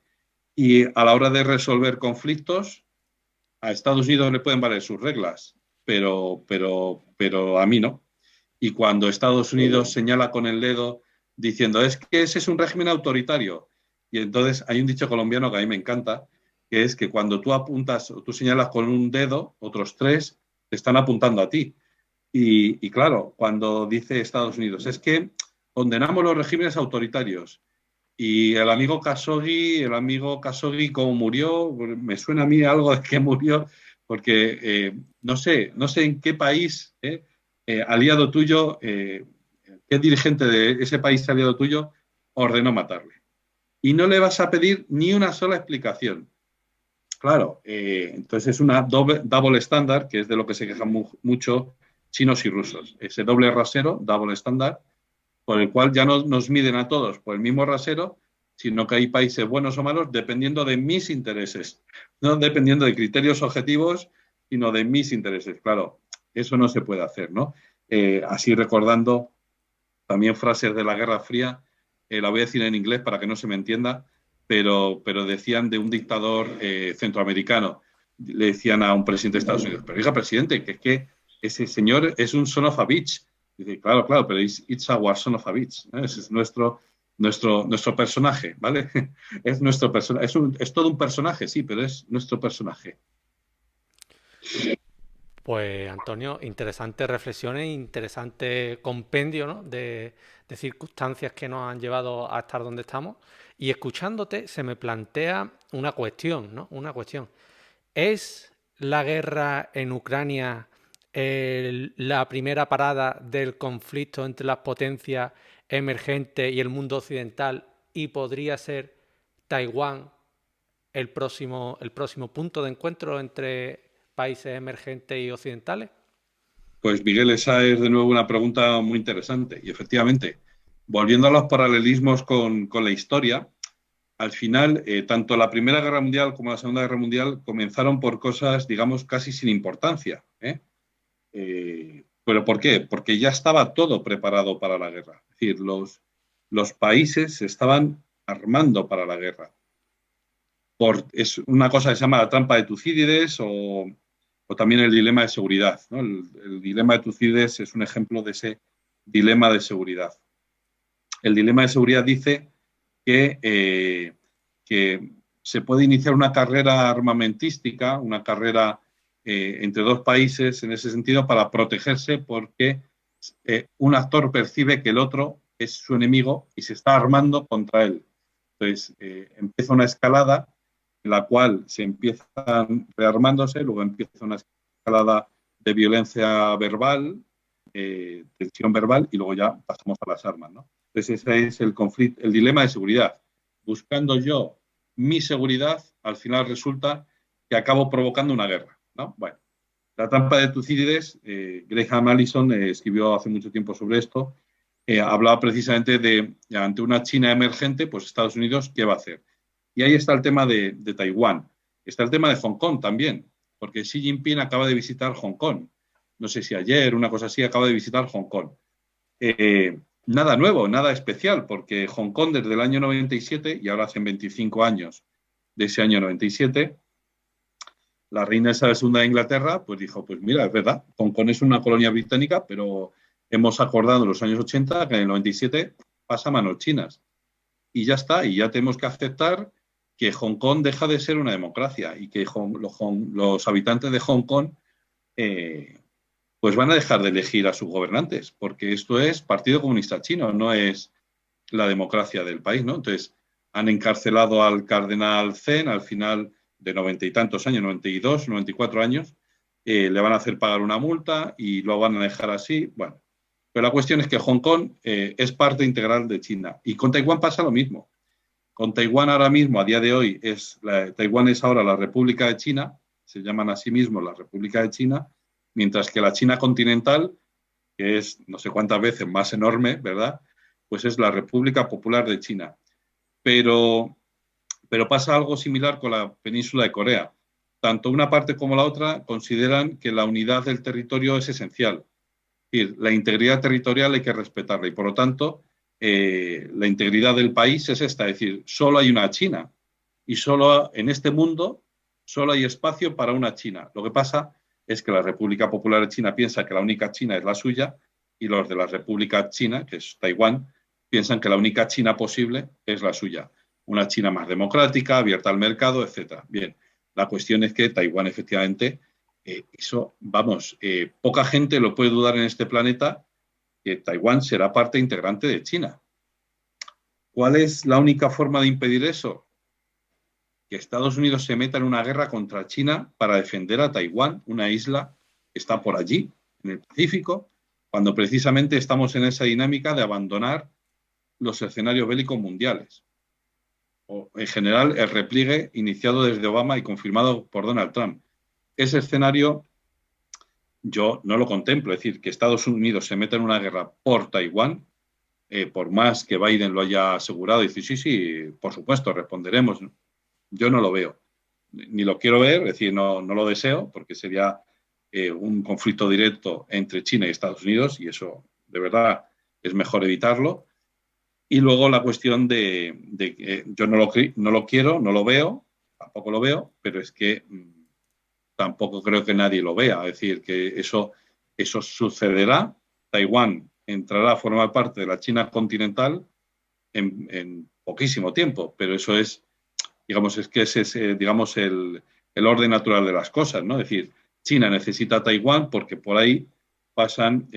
Y a la hora de resolver conflictos, a Estados Unidos le pueden valer sus reglas, pero a mí no. Y cuando Estados Unidos señala con el dedo diciendo, es que ese es un régimen autoritario. Y entonces hay un dicho colombiano que a mí me encanta, que es que cuando tú apuntas o tú señalas con un dedo, otros tres te están apuntando a ti. Y claro, cuando dice Estados Unidos, es que condenamos los regímenes autoritarios. Y el amigo Khashoggi, ¿cómo murió? Me suena a mí algo de que murió, porque no sé en qué país, aliado tuyo, qué dirigente de ese país aliado tuyo ordenó matarle. Y no le vas a pedir ni una sola explicación. Claro, entonces es una double estándar, que es de lo que se quejan mucho chinos y rusos. Ese doble rasero, double estándar, por el cual ya no nos miden a todos por el mismo rasero, sino que hay países buenos o malos dependiendo de mis intereses, no dependiendo de criterios objetivos, sino de mis intereses. Claro, eso no se puede hacer, ¿no? Así recordando también frases de la Guerra Fría, la voy a decir en inglés para que no se me entienda, pero decían de un dictador centroamericano, le decían a un presidente de Estados Unidos, pero diga, presidente, que es que ese señor es un son of a bitch. Dice, claro, pero it's our son of a bitch, ¿no? Ese es nuestro personaje, ¿vale? Es nuestro personaje, es todo un personaje, sí, pero es nuestro personaje. Pues Antonio, interesantes reflexiones, interesante compendio, ¿no? de circunstancias que nos han llevado a estar donde estamos. Y escuchándote se me plantea una cuestión, ¿no? Una cuestión. ¿Es la guerra en Ucrania la primera parada del conflicto entre las potencias emergentes y el mundo occidental y podría ser Taiwán el próximo punto de encuentro entre países emergentes y occidentales? Pues Miguel, esa es de nuevo una pregunta muy interesante. Y efectivamente, volviendo a los paralelismos con la historia, al final, tanto la Primera Guerra Mundial como la Segunda Guerra Mundial comenzaron por cosas, digamos, casi sin importancia. ¿Pero por qué? Porque ya estaba todo preparado para la guerra. Es decir, los países se estaban armando para la guerra. Es una cosa que se llama la trampa de Tucídides o también el dilema de seguridad, ¿no? El dilema de Tucídides es un ejemplo de ese dilema de seguridad. El dilema de seguridad dice que se puede iniciar una carrera armamentística, una carrera entre dos países en ese sentido para protegerse porque un actor percibe que el otro es su enemigo y se está armando contra él. Entonces empieza una escalada en la cual se empiezan rearmándose, luego empieza una escalada de violencia verbal, tensión verbal, y luego ya pasamos a las armas, ¿no? Entonces ese es el conflicto, el dilema de seguridad. Buscando yo mi seguridad, al final resulta que acabo provocando una guerra, ¿no? Bueno, la trampa de Tucídides, Graham Allison escribió hace mucho tiempo sobre esto, hablaba precisamente de, ante una China emergente, pues Estados Unidos, ¿qué va a hacer? Y ahí está el tema de Taiwán. Está el tema de Hong Kong también, porque Xi Jinping acaba de visitar Hong Kong. No sé si ayer, una cosa así, acaba de visitar Hong Kong. Nada nuevo, nada especial, porque Hong Kong desde el año 97, y ahora hacen 25 años de ese año 97, la reina Isabel II de Inglaterra pues dijo, pues mira, es verdad, Hong Kong es una colonia británica, pero hemos acordado en los años 80 que en el 97 pasa a manos chinas. Y ya está, y ya tenemos que aceptar que Hong Kong deja de ser una democracia y que los habitantes de Hong Kong pues van a dejar de elegir a sus gobernantes, porque esto es Partido Comunista Chino, no es la democracia del país, ¿no? Entonces, han encarcelado al cardenal Zen al final de 90 y tantos años, 92, 94 años, le van a hacer pagar una multa y lo van a dejar así, bueno. Pero la cuestión es que Hong Kong es parte integral de China. Y con Taiwán pasa lo mismo. Con Taiwán ahora mismo, a día de hoy, Taiwán es ahora la República de China, se llaman a sí mismos la República de China, mientras que la China continental, que es no sé cuántas veces más enorme, ¿verdad? Pues es la República Popular de China. Pero pasa algo similar con la península de Corea. Tanto una parte como la otra consideran que la unidad del territorio es esencial. Es decir, la integridad territorial hay que respetarla y, por lo tanto, la integridad del país es esta. Es decir, solo hay una China y solo en este mundo solo hay espacio para una China. Lo que pasa es que la República Popular de China piensa que la única China es la suya y los de la República China, que es Taiwán, piensan que la única China posible es la suya. Una China más democrática, abierta al mercado, etcétera. Bien, la cuestión es que Taiwán efectivamente, eso, vamos, poca gente lo puede dudar en este planeta, que Taiwán será parte integrante de China. ¿Cuál es la única forma de impedir eso? Que Estados Unidos se meta en una guerra contra China para defender a Taiwán, una isla que está por allí, en el Pacífico, cuando precisamente estamos en esa dinámica de abandonar los escenarios bélicos mundiales. O, en general, el repliegue iniciado desde Obama y confirmado por Donald Trump. Ese escenario yo no lo contemplo, es decir, que Estados Unidos se meta en una guerra por Taiwán, por más que Biden lo haya asegurado y dice, sí, sí, por supuesto, responderemos. Yo no lo veo, ni lo quiero ver, es decir, no lo deseo, porque sería un conflicto directo entre China y Estados Unidos y eso, de verdad, es mejor evitarlo. Y luego la cuestión de yo no lo quiero, no lo veo, tampoco lo veo, pero es que tampoco creo que nadie lo vea. Es decir, que eso sucederá. Taiwán entrará a formar parte de la China continental en poquísimo tiempo, pero eso es, digamos, es que ese es, digamos, el orden natural de las cosas, ¿no? Es decir, China necesita a Taiwán porque por ahí pasan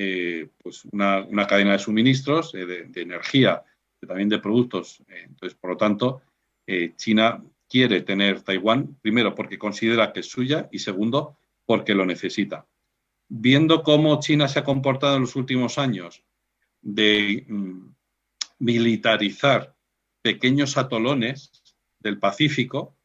pues una cadena de suministros, de energía, también de productos. Entonces, por lo tanto, China quiere tener Taiwán, primero porque considera que es suya y segundo porque lo necesita. Viendo cómo China se ha comportado en los últimos años de militarizar pequeños atolones del Pacífico,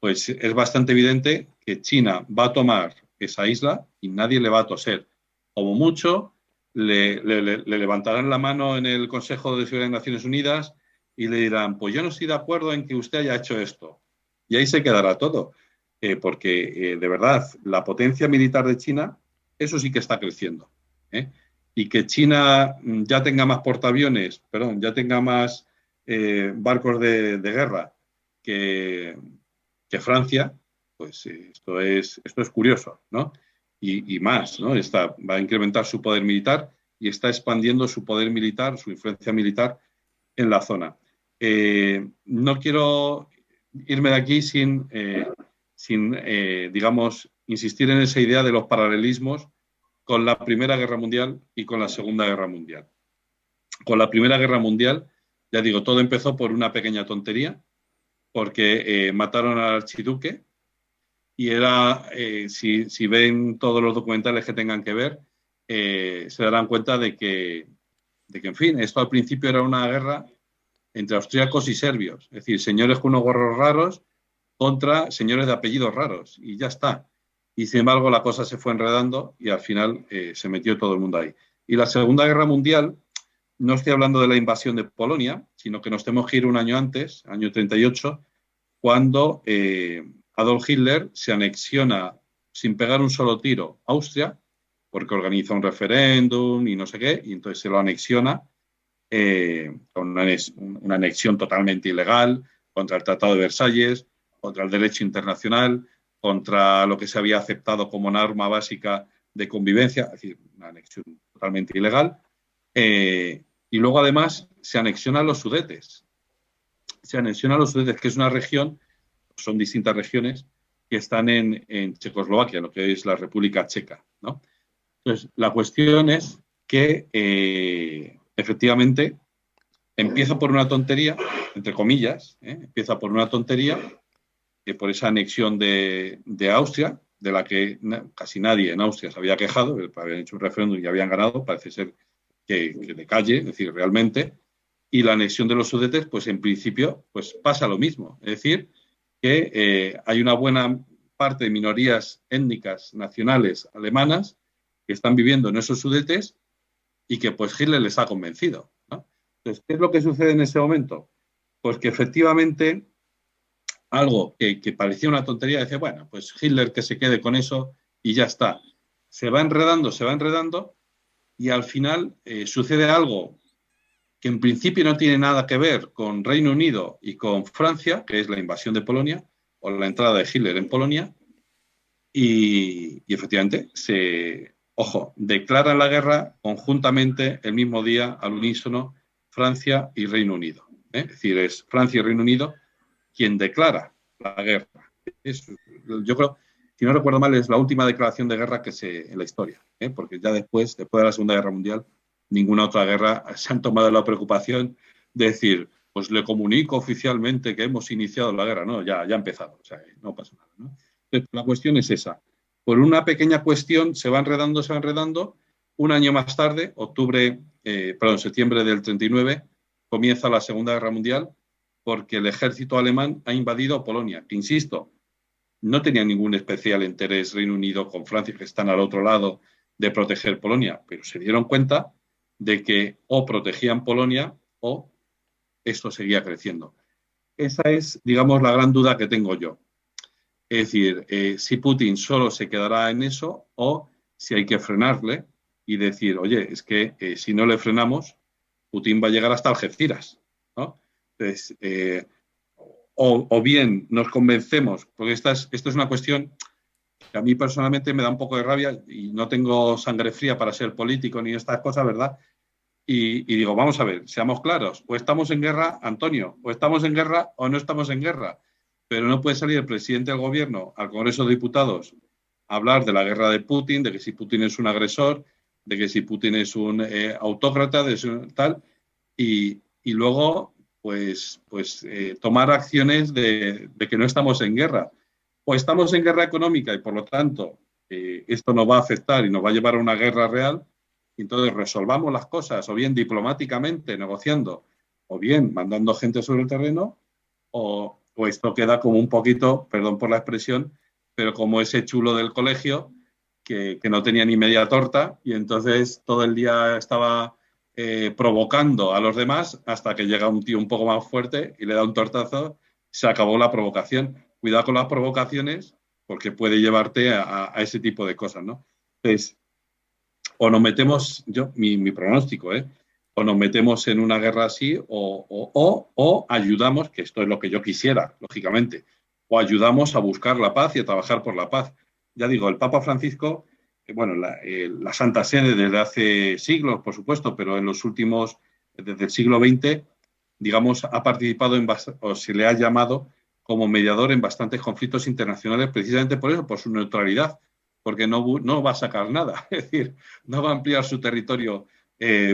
pues es bastante evidente que China va a tomar esa isla y nadie le va a toser. Como mucho, le levantarán la mano en el Consejo de Seguridad de Naciones Unidas y le dirán, pues yo no estoy de acuerdo en que usted haya hecho esto. Y ahí se quedará todo, porque de verdad, la potencia militar de China, eso sí que está creciendo. Y que China ya tenga más portaaviones, perdón, ya tenga más barcos de guerra que Francia, pues esto es curioso, ¿no? Y más, ¿no? Va a incrementar su poder militar y está expandiendo su poder militar, su influencia militar en la zona. No quiero irme de aquí sin digamos, insistir en esa idea de los paralelismos con la Primera Guerra Mundial y con la Segunda Guerra Mundial. Con la Primera Guerra Mundial, ya digo, todo empezó por una pequeña tontería, porque mataron al archiduque y era, si ven todos los documentales que tengan que ver, se darán cuenta en fin, esto al principio era una guerra entre austríacos y serbios, es decir, señores con unos gorros raros contra señores de apellidos raros, y ya está. Y sin embargo la cosa se fue enredando y al final se metió todo el mundo ahí. Y la Segunda Guerra Mundial, no estoy hablando de la invasión de Polonia, sino que nos tenemos que ir un año antes, año 38, cuando Adolf Hitler se anexiona sin pegar un solo tiro Austria, porque organiza un referéndum y no sé qué, y entonces se lo anexiona con una anexión totalmente ilegal contra el Tratado de Versalles, contra el derecho internacional, contra lo que se había aceptado como norma básica de convivencia, es decir, una anexión totalmente ilegal. Y luego, además, se anexiona a los Sudetes. Se anexiona a los Sudetes, que es una región, son distintas regiones, que están en Checoslovaquia, lo que es la República Checa, ¿no? Entonces, la cuestión es que, efectivamente, empieza por una tontería, entre comillas, empieza por una tontería, por esa anexión de Austria, de la que casi nadie en Austria se había quejado, habían hecho un referéndum y habían ganado, parece ser que de calle, es decir, realmente, y la anexión de los Sudetes, pues en principio, pues pasa lo mismo, es decir, que hay una buena parte de minorías étnicas nacionales alemanas que están viviendo en esos Sudetes y que pues Hitler les ha convencido, ¿no? Entonces, ¿qué es lo que sucede en ese momento? Pues que efectivamente algo que parecía una tontería, decía, bueno, pues Hitler que se quede con eso y ya está. Se va enredando y al final sucede algo que en principio no tiene nada que ver con Reino Unido y con Francia, que es la invasión de Polonia o la entrada de Hitler en Polonia, y efectivamente declaran la guerra conjuntamente el mismo día, al unísono, Francia y Reino Unido. Es decir, es Francia y Reino Unido quien declara la guerra. Yo creo, si no recuerdo mal, es la última declaración de guerra en la historia, porque ya después de la Segunda Guerra Mundial, ninguna otra guerra se han tomado la preocupación de decir, pues le comunico oficialmente que hemos iniciado la guerra. No, ya ha empezado, o sea, no pasa nada, ¿no? Entonces, la cuestión es esa. Por una pequeña cuestión se va enredando. Un año más tarde, septiembre del 39, comienza la Segunda Guerra Mundial, porque el ejército alemán ha invadido Polonia, que, insisto, no tenía ningún especial interés Reino Unido con Francia, que están al otro lado, de proteger Polonia, pero se dieron cuenta de que o protegían Polonia o esto seguía creciendo. Esa es, digamos, la gran duda que tengo yo. Es decir, si Putin solo se quedará en eso o si hay que frenarle y decir, oye, es que si no le frenamos, Putin va a llegar hasta Algeciras, ¿no? Entonces, o bien nos convencemos, porque esto es una cuestión que a mí personalmente me da un poco de rabia y no tengo sangre fría para ser político ni estas cosas, ¿verdad? Y digo, vamos a ver, seamos claros, o estamos en guerra, Antonio, o estamos en guerra o no estamos en guerra. Pero no puede salir el presidente del gobierno al Congreso de Diputados a hablar de la guerra de Putin, de que si Putin es un agresor, de que si Putin es un autócrata, tal, y luego pues tomar acciones de que no estamos en guerra. O estamos en guerra económica y por lo tanto esto nos va a afectar y nos va a llevar a una guerra real, entonces resolvamos las cosas o bien diplomáticamente, negociando, o bien mandando gente sobre el terreno, o esto queda como un poquito, perdón por la expresión, pero como ese chulo del colegio que no tenía ni media torta y entonces todo el día estaba provocando a los demás hasta que llega un tío un poco más fuerte y le da un tortazo, se acabó la provocación. Cuidado con las provocaciones porque puede llevarte a ese tipo de cosas, ¿no? Entonces, o nos metemos, mi pronóstico, o nos metemos en una guerra así o ayudamos, que esto es lo que yo quisiera, lógicamente, o ayudamos a buscar la paz y a trabajar por la paz. Ya digo, el Papa Francisco, bueno, la Santa Sede desde hace siglos, por supuesto, pero desde el siglo XX, digamos, ha participado o se le ha llamado como mediador en bastantes conflictos internacionales, precisamente por eso, por su neutralidad, porque no va a sacar nada, es decir, no va a ampliar su territorio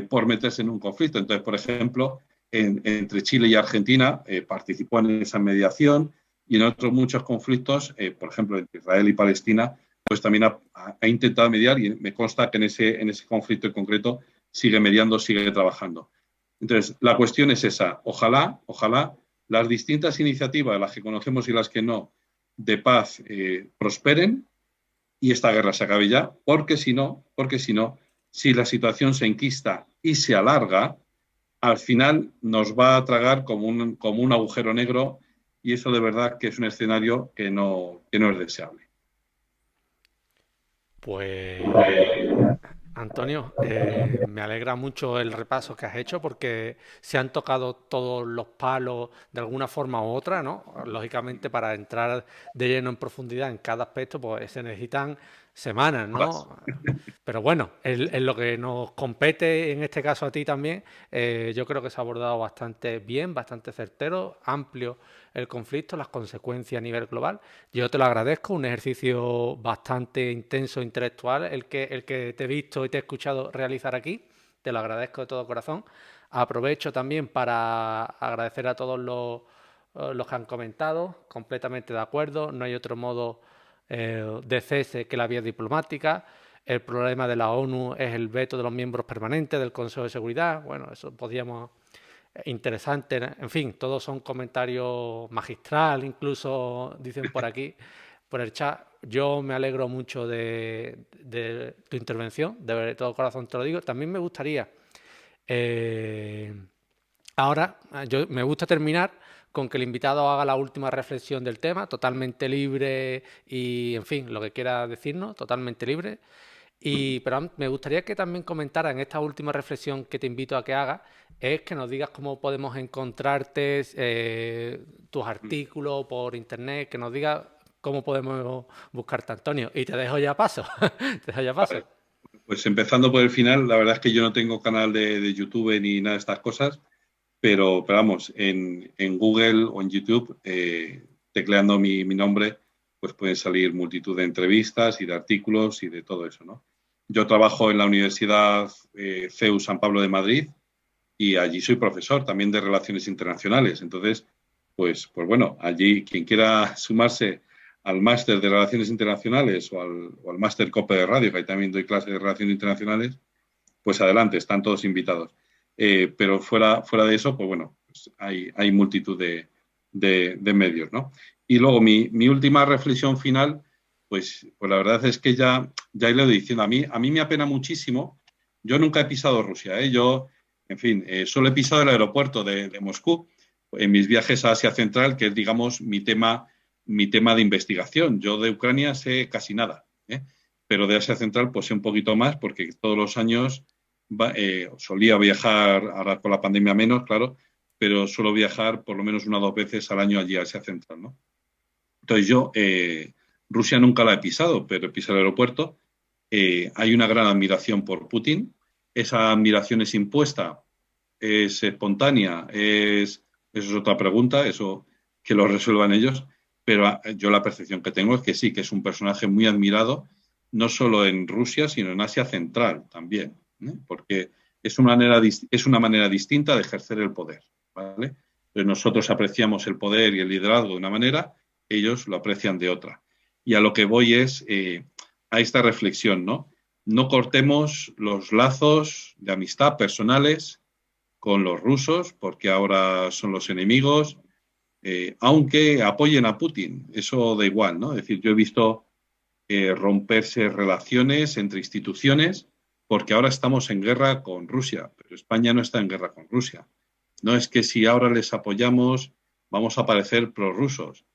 por meterse en un conflicto. Entonces, por ejemplo, entre Chile y Argentina participó en esa mediación, y en otros muchos conflictos, por ejemplo, entre Israel y Palestina, pues también ha intentado mediar y me consta que en ese conflicto en concreto sigue mediando, sigue trabajando. Entonces, la cuestión es esa. Ojalá las distintas iniciativas, las que conocemos y las que no, de paz prosperen y esta guerra se acabe ya, porque si no, si la situación se enquista y se alarga, al final nos va a tragar como un agujero negro y eso de verdad que es un escenario que no es deseable. Pues Antonio, me alegra mucho el repaso que has hecho porque se han tocado todos los palos de alguna forma u otra, ¿no? Lógicamente, para entrar de lleno en profundidad en cada aspecto, pues se necesitan semanas, ¿no? Pero bueno, en lo que nos compete, en este caso a ti también, yo creo que se ha abordado bastante bien, bastante certero, amplio el conflicto, las consecuencias a nivel global. Yo te lo agradezco, un ejercicio bastante intenso intelectual, el que te he visto y te he escuchado realizar aquí. Te lo agradezco de todo corazón. Aprovecho también para agradecer a todos los que han comentado, completamente de acuerdo, no hay otro modo de cese que la vía diplomática. El problema de la ONU es el veto de los miembros permanentes del Consejo de Seguridad. Bueno, eso podríamos interesante. En fin, todos son comentarios magistral, incluso dicen por aquí, por el chat. Yo me alegro mucho de tu intervención, de todo corazón te lo digo. También me gustaría, eh, ahora, me gusta terminar con que el invitado haga la última reflexión del tema, totalmente libre y, en fin, lo que quiera decirnos, totalmente libre. Pero me gustaría que también comentara en esta última reflexión que te invito a que hagas, es que nos digas cómo podemos encontrarte, tus artículos por internet, que nos digas cómo podemos buscarte, Antonio. Y te dejo ya paso. Te dejo ya paso. Vale. Pues empezando por el final, la verdad es que yo no tengo canal de YouTube ni nada de estas cosas, pero vamos, en Google o en YouTube, tecleando mi nombre, pues pueden salir multitud de entrevistas y de artículos y de todo eso, ¿no? Yo trabajo en la Universidad CEU San Pablo de Madrid y allí soy profesor también de Relaciones Internacionales. Entonces, pues bueno, allí quien quiera sumarse al máster de Relaciones Internacionales o al máster COPE de Radio, que ahí también doy clases de Relaciones Internacionales, pues adelante, están todos invitados. Pero fuera de eso, pues bueno, pues hay multitud de medios, ¿no? Y luego mi última reflexión final, pues la verdad es que ya le doy diciendo, a mí me apena muchísimo, yo nunca he pisado Rusia, ¿eh? Yo, en fin, solo he pisado el aeropuerto de Moscú en mis viajes a Asia Central, que es, digamos, mi tema de investigación. Yo de Ucrania sé casi nada, ¿eh? Pero de Asia Central pues sé un poquito más porque todos los años solía viajar, ahora con la pandemia menos, claro, pero suelo viajar por lo menos una o dos veces al año allí a Asia Central, ¿no? Entonces yo, Rusia nunca la he pisado, pero he pisado el aeropuerto. Hay una gran admiración por Putin. Esa admiración es impuesta, es espontánea, eso es otra pregunta, eso que lo resuelvan ellos, pero yo la percepción que tengo es que sí, que es un personaje muy admirado, no solo en Rusia, sino en Asia Central también, ¿eh? Porque es una manera distinta de ejercer el poder, ¿vale? Entonces nosotros apreciamos el poder y el liderazgo de una manera, ellos lo aprecian de otra. Y a lo que voy es a esta reflexión, ¿no? No cortemos los lazos de amistad personales con los rusos, porque ahora son los enemigos, aunque apoyen a Putin, eso da igual, ¿no? Es decir, yo he visto romperse relaciones entre instituciones, porque ahora estamos en guerra con Rusia, pero España no está en guerra con Rusia. No es que si ahora les apoyamos vamos a parecer prorrusos,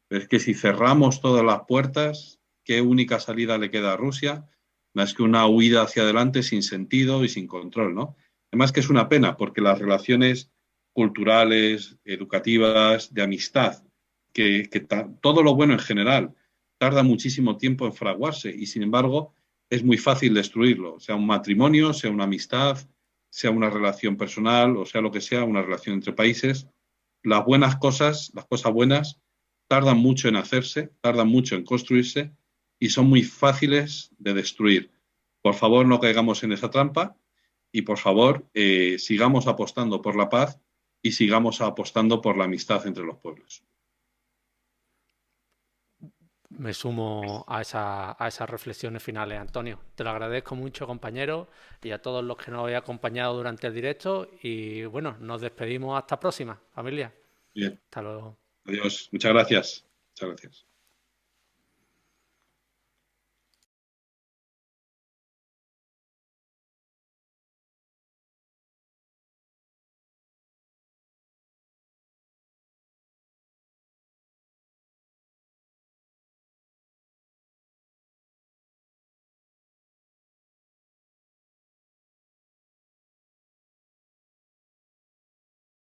pero es que si cerramos todas las puertas, ¿qué única salida le queda a Rusia? Más que una huida hacia adelante sin sentido y sin control, ¿no? Además que es una pena, porque las relaciones culturales, educativas, de amistad, todo lo bueno en general, tarda muchísimo tiempo en fraguarse y, sin embargo, es muy fácil destruirlo, sea un matrimonio, sea una amistad, sea una relación personal o sea lo que sea, una relación entre países. Las cosas buenas, tardan mucho en hacerse, tardan mucho en construirse y son muy fáciles de destruir. Por favor, no caigamos en esa trampa y, por favor, sigamos apostando por la paz y sigamos apostando por la amistad entre los pueblos. me sumo a esas reflexiones finales, Antonio. Te lo agradezco mucho, compañero, y a todos los que nos habéis acompañado durante el directo. Y bueno, nos despedimos hasta próxima, familia. Bien, Hasta luego. adiós. Muchas gracias. Muchas gracias.